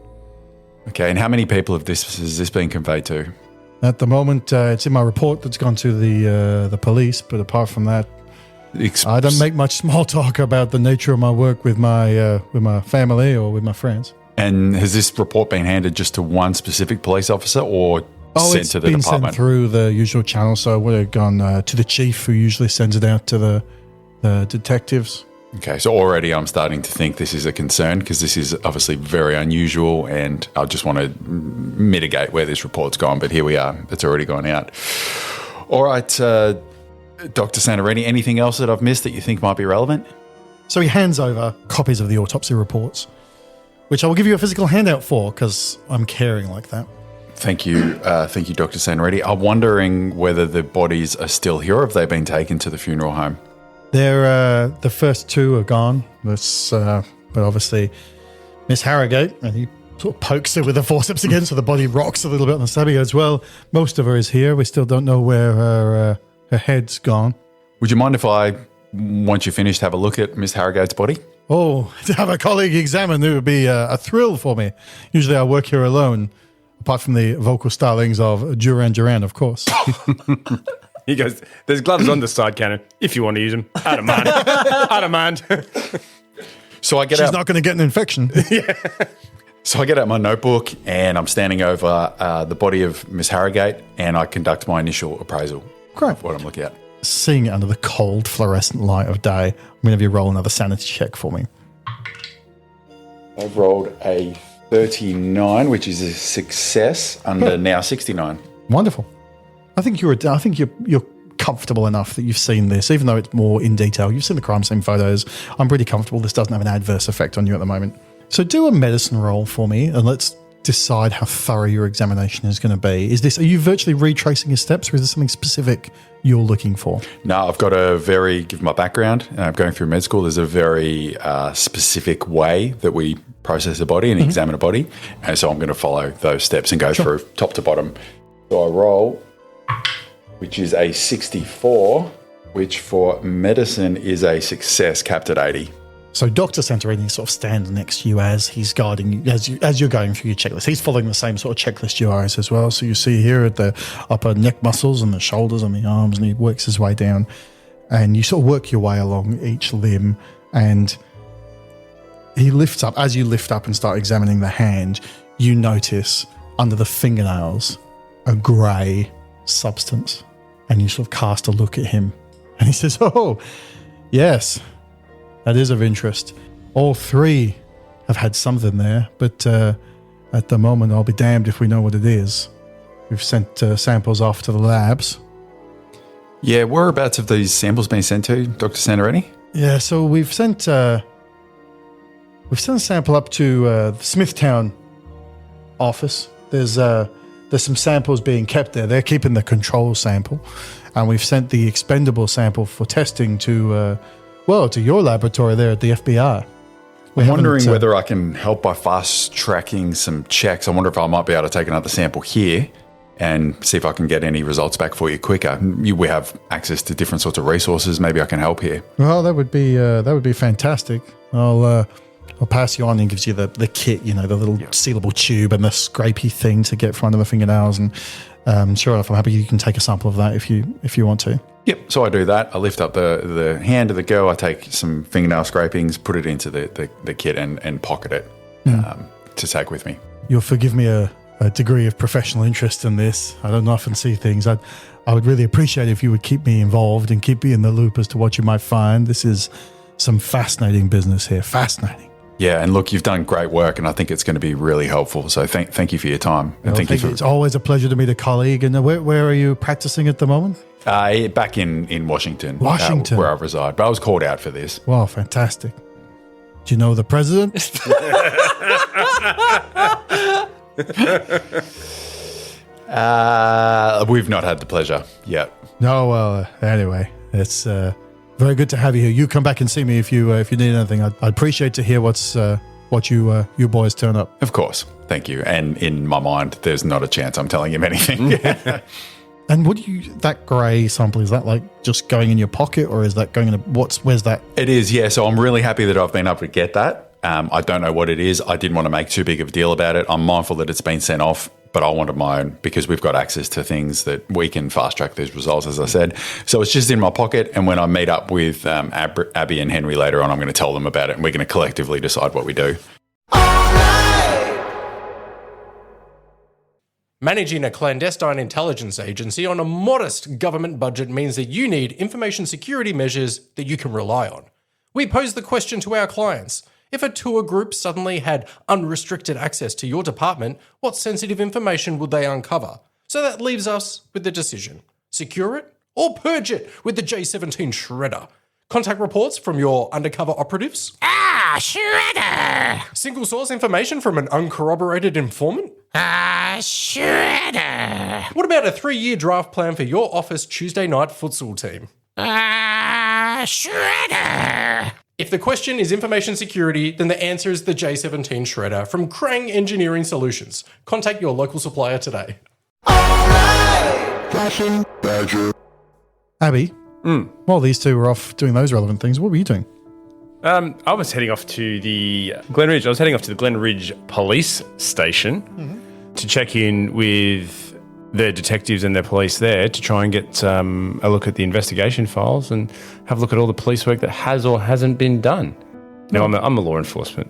Okay, and how many people has this been conveyed to?
At the moment, it's in my report that's gone to the police, but apart from that, I don't make much small talk about the nature of my work with my family or with my friends.
And has this report been handed just to one specific police officer or sent to the
it's been
department?
sent through the usual channel, so it would have gone to the chief, who usually sends it out to the detectives.
Okay, so already I'm starting to think this is a concern because this is obviously very unusual and I just want to mitigate where this report's gone, but here we are. It's already gone out. All right, Dr. Santorini, anything else that I've missed that you think might be relevant?
So he hands over copies of the autopsy reports, which I will give you a physical handout for because I'm caring like that.
Thank you, Dr. Santorini. I'm wondering whether the bodies are still here or have they been taken to the funeral home?
They're the first 2 are gone. But obviously Miss Harrogate, and he sort of pokes her with the forceps again, so the body rocks a little bit on the stab. He goes, well, most of her is here. We still don't know where her head's gone.
Would you mind if I, once you're finished, have a look at Miss Harrogate's body?
Oh, to have a colleague examine, it would be a thrill for me. Usually I work here alone, apart from the vocal stylings of Duran Duran, of course.
He goes, there's gloves on the side cannon, if you want to use them. I don't mind. I don't mind.
So I get
She's
out.
not going to get an infection.
So I get out my notebook and I'm standing over the body of Miss Harrogate and I conduct my initial appraisal
Great.
of what I'm looking at.
Seeing it under the cold fluorescent light of day, I'm going to have you roll another sanity check for me.
I've rolled a 39, which is a success under now 69.
Wonderful. I think you're comfortable enough that you've seen this, even though it's more in detail. You've seen the crime scene photos. I'm pretty comfortable this doesn't have an adverse effect on you at the moment. So do a medicine roll for me, and let's decide how thorough your examination is going to be. Are you virtually retracing your steps, or is there something specific you're looking for?
No, I've got given my background, going through med school, there's a very specific way that we process a body and examine a body. And so I'm going to follow those steps and go through top to bottom. So I roll, which is a 64, which for medicine is a success, capped at 80.
So Dr. Santorini sort of stands next to you as he's guiding you, as you're going through your checklist. He's following the same sort of checklist you are as well. So you see here at the upper neck muscles and the shoulders and the arms, and he works his way down. And you sort of work your way along each limb, and he lifts up. As you lift up and start examining the hand, you notice under the fingernails a grey substance. And you sort of cast a look at him. And he says, "Oh, yes. That is of interest. All three have had something there, but at the moment, I'll be damned if we know what it is. We've sent samples off to the labs."
Yeah, whereabouts have these samples been sent to, Dr. Santorini?
Yeah, so we've sent a sample up to the Smithtown office. There's some samples being kept there. They're keeping the control sample, and we've sent the expendable sample for testing to your laboratory there at the FBI.
I'm wondering whether I can help by fast tracking some checks. I wonder if I might be able to take another sample here and see if I can get any results back for you quicker. We have access to different sorts of resources. Maybe I can help here.
Well, that would be fantastic. I'll pass you on and gives you the kit, the little sealable tube and the scrapey thing to get from under the fingernails. And sure enough, I'm happy you can take a sample of that if you want to.
Yep. So I do that. I lift up the hand of the girl. I take some fingernail scrapings, put it into the kit and pocket it to take with me.
You'll forgive me a degree of professional interest in this. I don't often see things. I would really appreciate if you would keep me involved and keep me in the loop as to what you might find. This is some fascinating business here. Fascinating.
Yeah, and look, you've done great work, and I think it's going to be really helpful. So thank you for your time. And thank you for.
It's always a pleasure to meet a colleague. And where are you practicing at the moment?
Back in Washington.
Washington.
Where I reside. But I was called out for this.
Wow, fantastic. Do you know the president?
We've not had the pleasure yet.
No, well, anyway, it's very good to have you here. You come back and see me if you need anything. I'd appreciate to hear what you boys turn up.
Of course. Thank you. And in my mind, there's not a chance I'm telling him anything.
And that grey sample, is that like just going in your pocket, or is that going in where's that?
It is, yeah. So I'm really happy that I've been able to get that. I don't know what it is. I didn't want to make too big of a deal about it. I'm mindful that it's been sent off, but I wanted my own because we've got access to things that we can fast track these results, as I said. So it's just in my pocket. And when I meet up with Abby and Henry later on, I'm going to tell them about it, and we're going to collectively decide what we do.
Managing a clandestine intelligence agency on a modest government budget means that you need information security measures that you can rely on. We pose the question to our clients. If a tour group suddenly had unrestricted access to your department, what sensitive information would they uncover? So that leaves us with the decision. Secure it or purge it with the J17 shredder. Contact reports from your undercover operatives.
Shredder!
Single source information from an uncorroborated informant.
Shredder!
What about a 3-year draft plan for your office Tuesday night futsal team?
Shredder!
If the question is information security, then the answer is the J17 shredder from Krang Engineering Solutions. Contact your local supplier today.
Flashing badger.
Abby, while these two were off doing those relevant things, what were you doing?
I was heading off to the Glenridge. I was heading off to the Glenridge police station to check in with their detectives and their police there to try and get a look at the investigation files and have a look at all the police work that has or hasn't been done. Now, I'm a law enforcement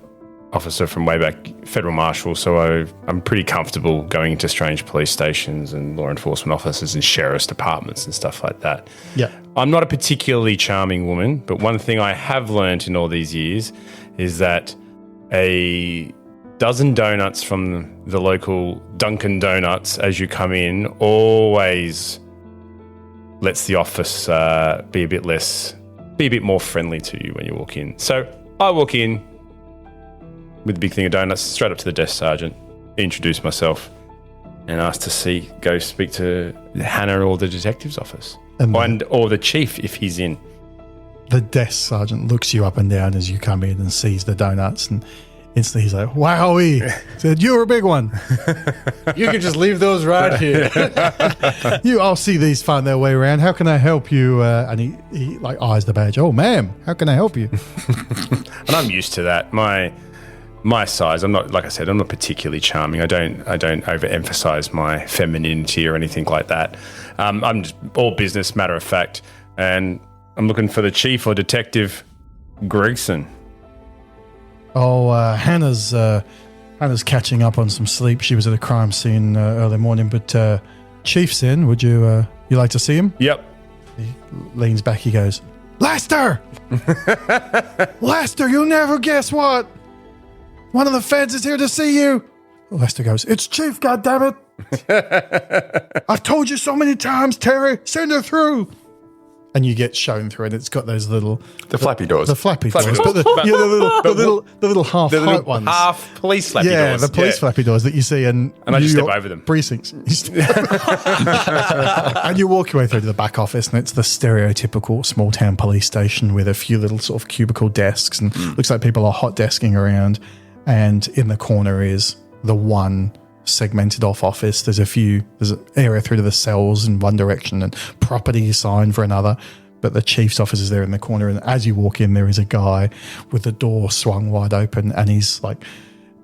officer from way back, federal marshal, so I'm pretty comfortable going into strange police stations and law enforcement offices and sheriff's departments and stuff like that.
Yeah.
I'm not a particularly charming woman, but one thing I have learned in all these years is that a dozen donuts from the local Dunkin' Donuts as you come in always lets the office be a bit more friendly to you when you walk in. So I walk in with a big thing of donuts, straight up to the desk sergeant, introduce myself, and ask to go speak to Hannah or the detective's office, or the chief if he's in.
The desk sergeant looks you up and down as you come in and sees the donuts, and instantly he's like, "Wowee!" Said, "You're a big one.
You can just leave those right here.
I'll see these find their way around. How can I help you?" And he like eyes the badge. "Oh, ma'am, how can I help you?"
And I'm used to that. My size, I'm not, like I said, I'm not particularly charming. I don't overemphasize my femininity or anything like that. I'm just all business, matter of fact. And I'm looking for the chief or detective Gregson.
Oh, Hannah's catching up on some sleep. She was at a crime scene early morning, but Chief's in. Would you like to see him?
Yep.
He leans back. He goes, "Lester! Lester, you'll never guess what? One of the feds is here to see you." Lester goes, "It's Chief, goddammit. I've told you so many times, Terry. Send her through." And you get shown through, and it's got those little
flappy doors.
the flappy doors, but the little half height ones,
half police flappy doors.
Yeah, the police flappy doors that you see in
And I just step over them.
Precincts. And you walk your way through to the back office, and it's the stereotypical small town police station with a few little sort of cubicle desks, and looks like people are hot desking around. And in the corner is the one segmented off office. There's an area through to the cells in one direction and property assigned for another. But the chief's office is there in the corner. And as you walk in, there is a guy with the door swung wide open, and he's like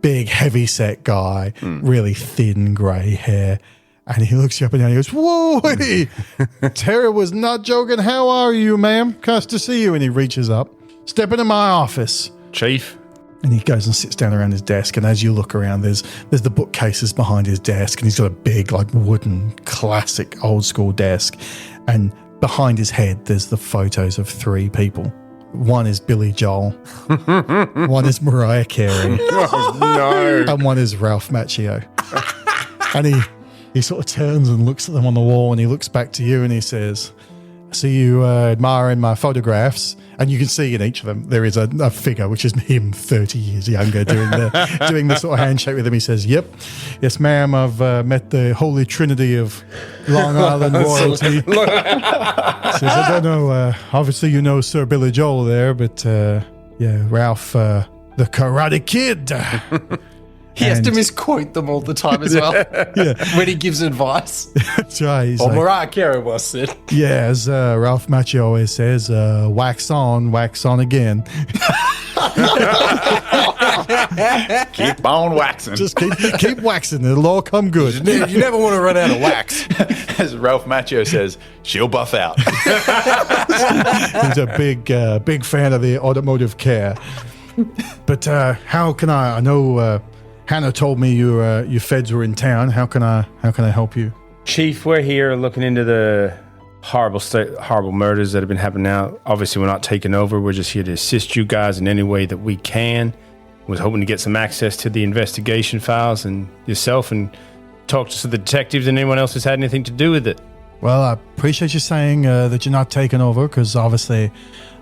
big, heavy set guy, really thin grey hair. And he looks you up and down. He goes, "Whoa, Tara was not joking. How are you, ma'am? Nice to see you." And he reaches up, "Step into my office,
Chief."
And he goes and sits down around his desk. And as you look around, there's the bookcases behind his desk, and he's got a big, like, wooden, classic, old school desk. And behind his head, there's the photos of three people. One is Billy Joel, one is Mariah Carey,
No.
and one is Ralph Macchio. And he sort of turns and looks at them on the wall, and he looks back to you and he says, "I see you admiring my photographs." And you can see in each of them there is a figure, which is him 30 years younger, doing the sort of handshake with him. He says, "Yep, yes, ma'am, I've met the holy trinity of Long Island royalty." Says, "I don't know, obviously you know Sir Billy Joel there, but Ralph, the Karate Kid."
He has to misquote them all the time as well. When he gives advice.
That's right. He's
Or
like,
Mariah Carey was it.
yeah, as Ralph Macchio always says, wax on again.
Keep on waxing.
Just keep waxing. It'll all come good.
You never want to run out of wax.
As Ralph Macchio says, she'll buff out.
He's a big fan of the automotive care. But how can I know Hannah told me your feds were in town. How can I help you?
Chief, we're here looking into the horrible murders that have been happening now. Obviously, we're not taking over. We're just here to assist you guys in any way that we can. Was hoping to get some access to the investigation files and yourself and talk to the detectives and anyone else who's had anything to do with it.
Well, I appreciate you saying that you're not taking over, because obviously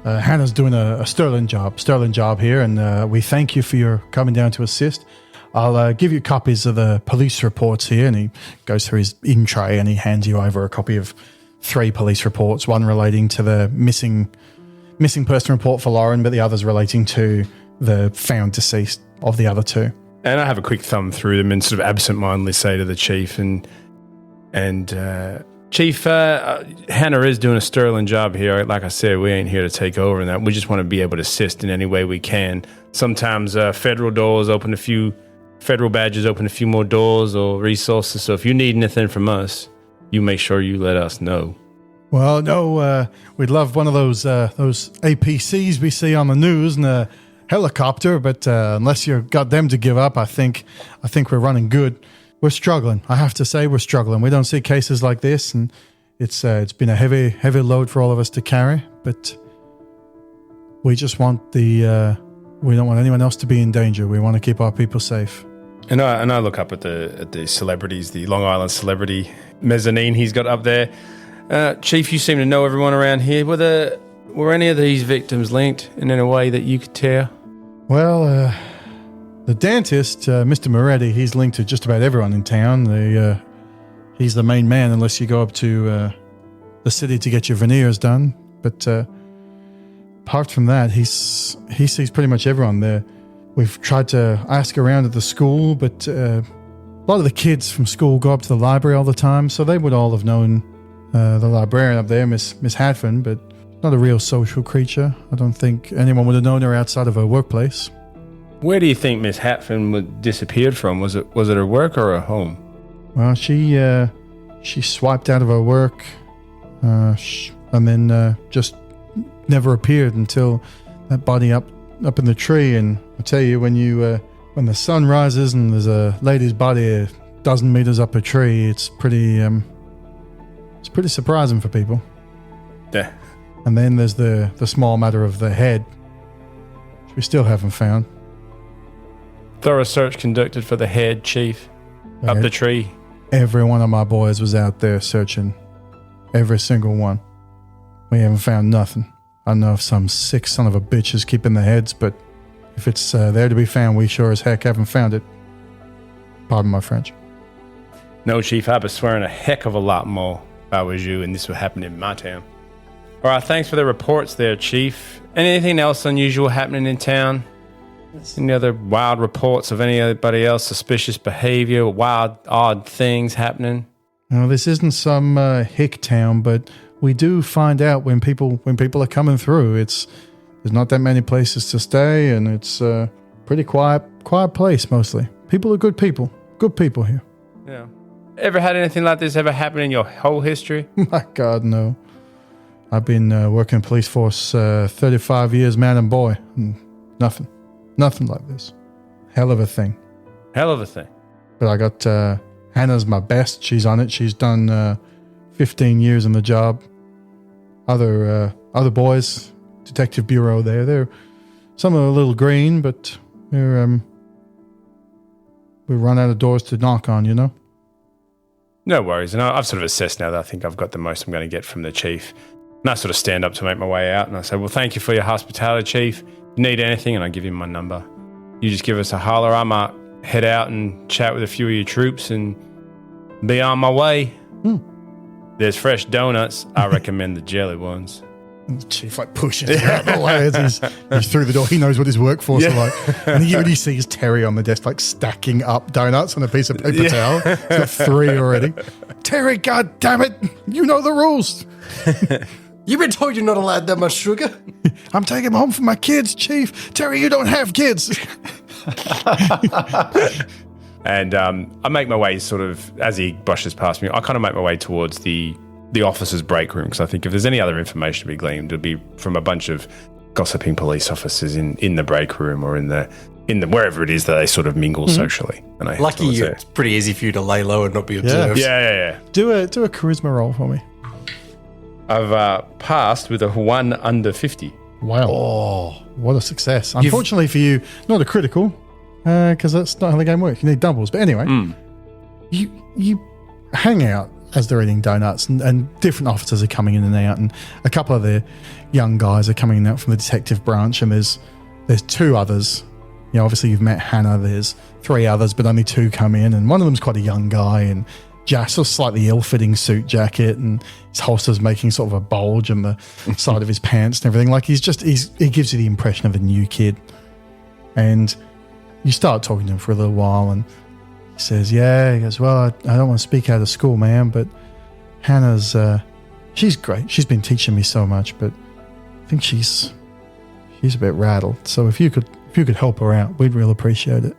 Hannah's doing a sterling job here, and we thank you for your coming down to assist. I'll give you copies of the police reports here, and he goes through his in tray and he hands you over a copy of 3 police reports, one relating to the missing person report for Lauren, but the others relating to the found deceased of the other 2.
And I have a quick thumb through them and sort of absentmindedly say to the chief, Chief, Hannah is doing a sterling job here. Like I said, we ain't here to take over and that. We just want to be able to assist in any way we can. Sometimes federal badges open a few more doors or resources. So if you need anything from us, you make sure you let us know.
Well, no, we'd love one of those APCs we see on the news, and helicopter, but unless you've got them to give up, I think we're running good. We're struggling. I have to say we're struggling. We don't see cases like this, and it's been a heavy load for all of us to carry, but we just want we don't want anyone else to be in danger. We want to keep our people safe.
And I look up at the celebrities, the Long Island celebrity mezzanine he's got up there. Chief, you seem to know everyone around here. Were any of these victims linked in any way that you could tell?
Well, the dentist, Mr. Moretti, he's linked to just about everyone in town. He's the main man unless you go up to the city to get your veneers done. But apart from that, he sees pretty much everyone there. We've tried to ask around at the school, but a lot of the kids from school go up to the library all the time, so they would all have known the librarian up there, Miss Hatfin, but not a real social creature. I don't think anyone would have known her outside of her workplace.
Where do you think Miss Hatfin disappeared from? Was it her work or her home?
Well, she swiped out of her work, and then just never appeared until that body up in the tree. And I tell you, when the sun rises and there's a lady's body a dozen meters up a tree, it's pretty surprising for people.
Yeah.
And then there's the small matter of the head, which we still haven't found.
Thorough search conducted for the head, Chief, up the tree.
Every one of my boys was out there searching. Every single one. We haven't found nothing. I don't know if some sick son of a bitch is keeping the heads, but if it's there to be found, we sure as heck haven't found it. Pardon my French.
No, Chief, I'd be swearing a heck of a lot more if I was you and this would happen in my town. All right, thanks for the reports there, Chief. Anything else unusual happening in town? Any other wild reports of anybody else, suspicious behavior, wild, odd things happening?
No, this isn't some hick town, but we do find out when people are coming through. There's not that many places to stay, and it's a pretty quiet place mostly. People are good people here.
Yeah. Ever had anything like this ever happen in your whole history?
My God, no. I've been working police force 35 years, man and boy, and nothing like this. Hell of a thing. But I got Hannah's my best. She's on it. She's done 15 years in the job. Other boys, Detective Bureau they're some are a little green, but we run out of doors to knock on, you know?
No worries. And I've sort of assessed now that I think I've got the most I'm going to get from the Chief. And I sort of stand up to make my way out and I say, well, thank you for your hospitality, Chief. If you need anything, and I give him my number. You just give us a holler. I might head out and chat with a few of your troops and be on my way. There's fresh donuts. I recommend the jelly ones.
The Chief pushes him out the way as he's through the door. He knows what his workforce are like. And he already sees Terry on the desk stacking up donuts on a piece of paper towel. He's got 3 already. Terry, God damn it. You know the rules.
You've been told you're not allowed that much sugar.
I'm taking them home for my kids, Chief. Terry, you don't have kids.
And I make my way sort of, as he brushes past me, I kind of make my way towards the officers' break room, because I think if there's any other information to be gleaned, it'll be from a bunch of gossiping police officers in the break room or in the wherever it is that they sort of mingle socially. And I
Lucky you, it's pretty easy for you to lay low and not be observed.
Yeah.
Do a charisma roll for me.
I've passed with a 1 under 50.
Wow. Oh, what a success. Unfortunately for you, not a critical, because that's not how the game works. You need doubles. But anyway, you hang out as they're eating donuts, and different officers are coming in and out, and a couple of the young guys are coming out from the detective branch, and there's 2 others. You know, obviously you've met Hannah. There's 3 others, but only 2 come in, and one of them's quite a young guy, and just a slightly ill-fitting suit jacket, and his holster's making sort of a bulge on the side of his pants and everything. Like he gives you the impression of a new kid. And you start talking to him for a little while, and he says, he goes, well, I don't want to speak out of school, man, but Hannah's, she's great. She's been teaching me so much, but I think she's a bit rattled. So if you could help her out, we'd really appreciate it.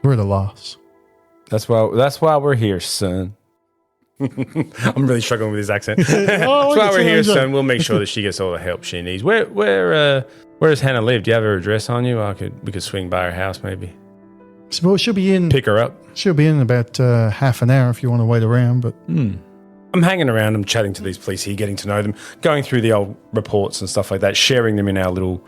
We're at a loss.
That's why we're here, son. I'm really struggling with his accent.
Oh,
That's why we're here,
son.
son. We'll make sure that she gets all the help she needs. Where does Hannah live? Do you have her address on you? We could swing by her house maybe.
Well, she'll be in.
Pick her up.
She'll be in about half an hour if you want to wait around. But
I'm hanging around. I'm chatting to these police here, getting to know them, going through the old reports and stuff like that, sharing them in our little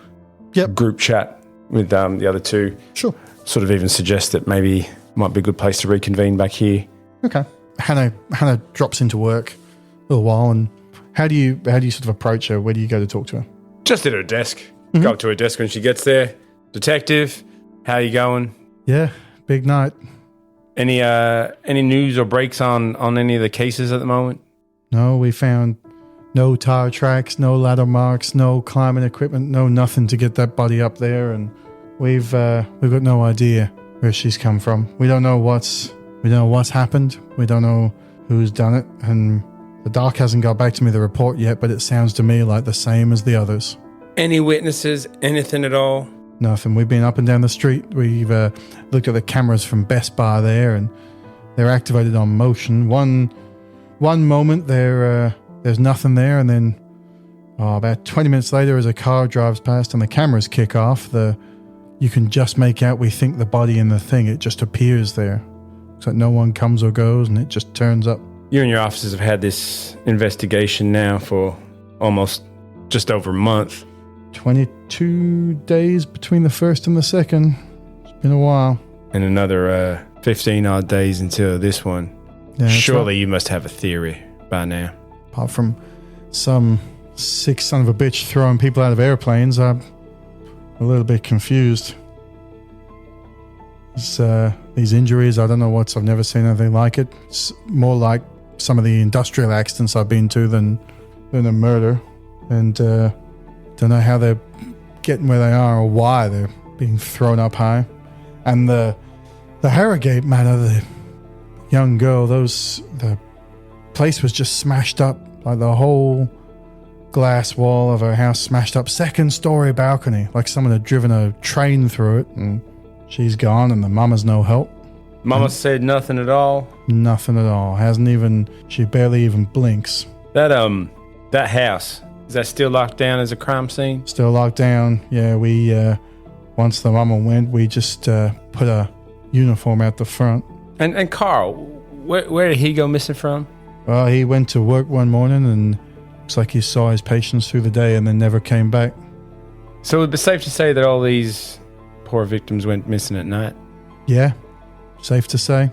group chat with the other two.
Sure.
Sort of even suggest that maybe might be a good place to reconvene back here.
Okay. Hannah drops into work a little while, and how do you sort of approach her? Where do you go to talk to her?
Just at her desk. Go up to her desk when she gets there. Detective, how you going?
Yeah, big night.
Any news or breaks on any of the cases at the moment?
No, we found no tire tracks, no ladder marks, no climbing equipment, no nothing to get that body up there, and we've got no idea where she's come from. We don't know what's happened. We don't know who's done it, and the doc hasn't got back to me the report yet, but it sounds to me like the same as the others.
Any witnesses? Anything at all?
Nothing. We've been up and down the street. We've looked at the cameras from Best Buy there, and they're activated on motion. One moment there's nothing there, and then about 20 minutes later, as a car drives past and the cameras kick off, you can just make out, we think, the body in the thing. It just appears there. It's like no one comes or goes, and it just turns up.
You and your officers have had this investigation now for almost just over a month.
22 days between the first and the second. It's been a while.
And another 15 odd days until this one.
Yeah,
Surely you must have a theory by now.
Apart from some sick son of a bitch throwing people out of airplanes, I'm a little bit confused. These injuries, I don't know I've never seen anything like it. It's more like some of the industrial accidents I've been to than a murder. And don't know how they're getting where they are or why they're being thrown up high. And the Harrogate matter, the young girl, the place was just smashed up, like the whole glass wall of her house smashed up, second story balcony, like someone had driven a train through it, and she's gone, and the mama's no help.
Mama said nothing at all?
Nothing at all. She barely even blinks.
That house, is that still locked down as a crime scene?
Still locked down. Yeah, we, once the mama went, we just put a uniform out the front.
And Carl, where did he go missing from?
Well, he went to work one morning, and looks like he saw his patients through the day and then never came back.
So it would be safe to say that all these poor victims went missing at night?
Yeah, safe to say.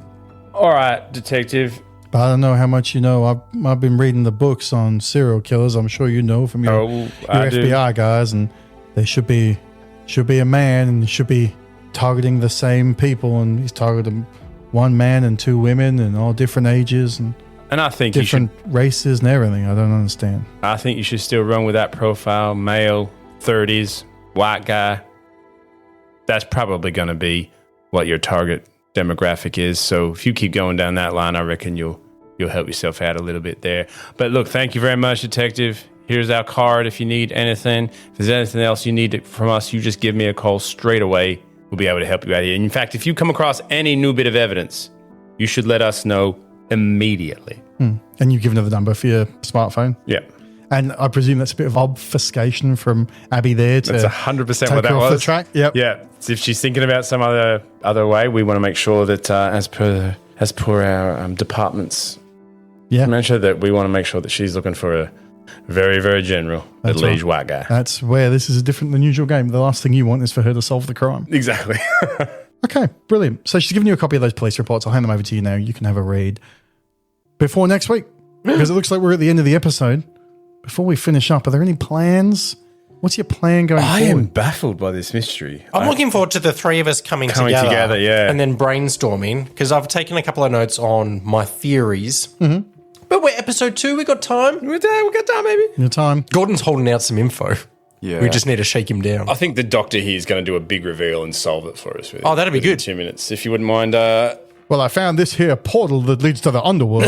All right, detective.
But I don't know how much you know. I've been reading the books on serial killers. I'm sure you know from your FBI guys, and they should be a man, and he should be targeting the same people, and he's targeting one man and two women, and all different ages and
I think
different races and everything. I don't understand.
I think you should still run with that profile, male, 30s, white guy. That's probably going to be what your target demographic is. So if you keep going down that line, I reckon you'll help yourself out a little bit there. But look, thank you very much, detective. Here's our card if you need anything. If there's anything else you need from us, you just give me a call straight away. We'll be able to help you out here. And in fact, if you come across any new bit of evidence, you should let us know immediately.
And you've given her the number for your smartphone?
Yeah.
And I presume that's a bit of obfuscation from Abby there to
That's 100%
take
what that
her off
was.
the track? Yep.
Yeah. So if she's thinking about some other way, we want to make sure that as per our department's measure, that we want to make sure that she's looking for a very, very general middle-aged white guy.
That's where this is a different than usual game. The last thing you want is for her to solve the crime.
Exactly.
Okay, brilliant. So she's given you a copy of those police reports. I'll hand them over to you now. You can have a read before next week, because it looks like we're at the end of the episode. Before we finish up, are there any plans? What's your plan going
I
forward?
am baffled by this mystery.
I'm looking forward to the three of us coming together,
yeah.
and then brainstorming, because I've taken a couple of notes on my theories. Mm-hmm. But we're episode 2. We got time.
We got time, baby.
Your time.
Gordon's holding out some info.
Yeah.
We just need to shake him down.
I think the doctor here is going to do a big reveal and solve it for us.
Oh, that'd be
within
good.
2 minutes, if you wouldn't mind.
Well, I found this here portal that leads to the underworld.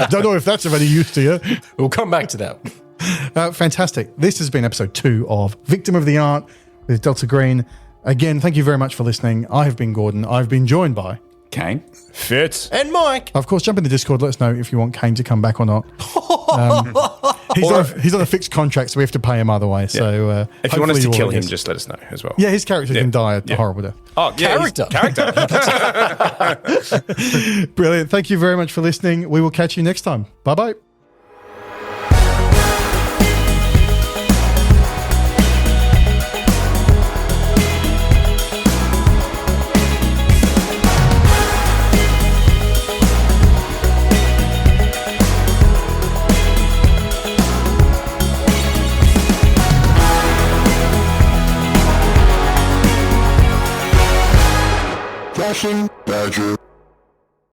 Don't know if that's of any use to you.
We'll come back to that.
Fantastic. This has been episode 2 of Victim of the Art with Delta Green. Again, thank you very much for listening. I have been Gordon. I've been joined by...
Kane?
Fitz.
And Mike.
Of course, jump in the Discord. Let us know if you want Kane to come back or not. He's on a fixed contract, so we have to pay him either way. So
If you want us to
hopefully
kill
all
him,
is.
just let us know as well.
Yeah, his character can die a
Yeah.
horrible death.
Oh, yeah.
Character.
Character.
Brilliant. Thank you very much for listening. We will catch you next time. Bye-bye.
Flashing Badger.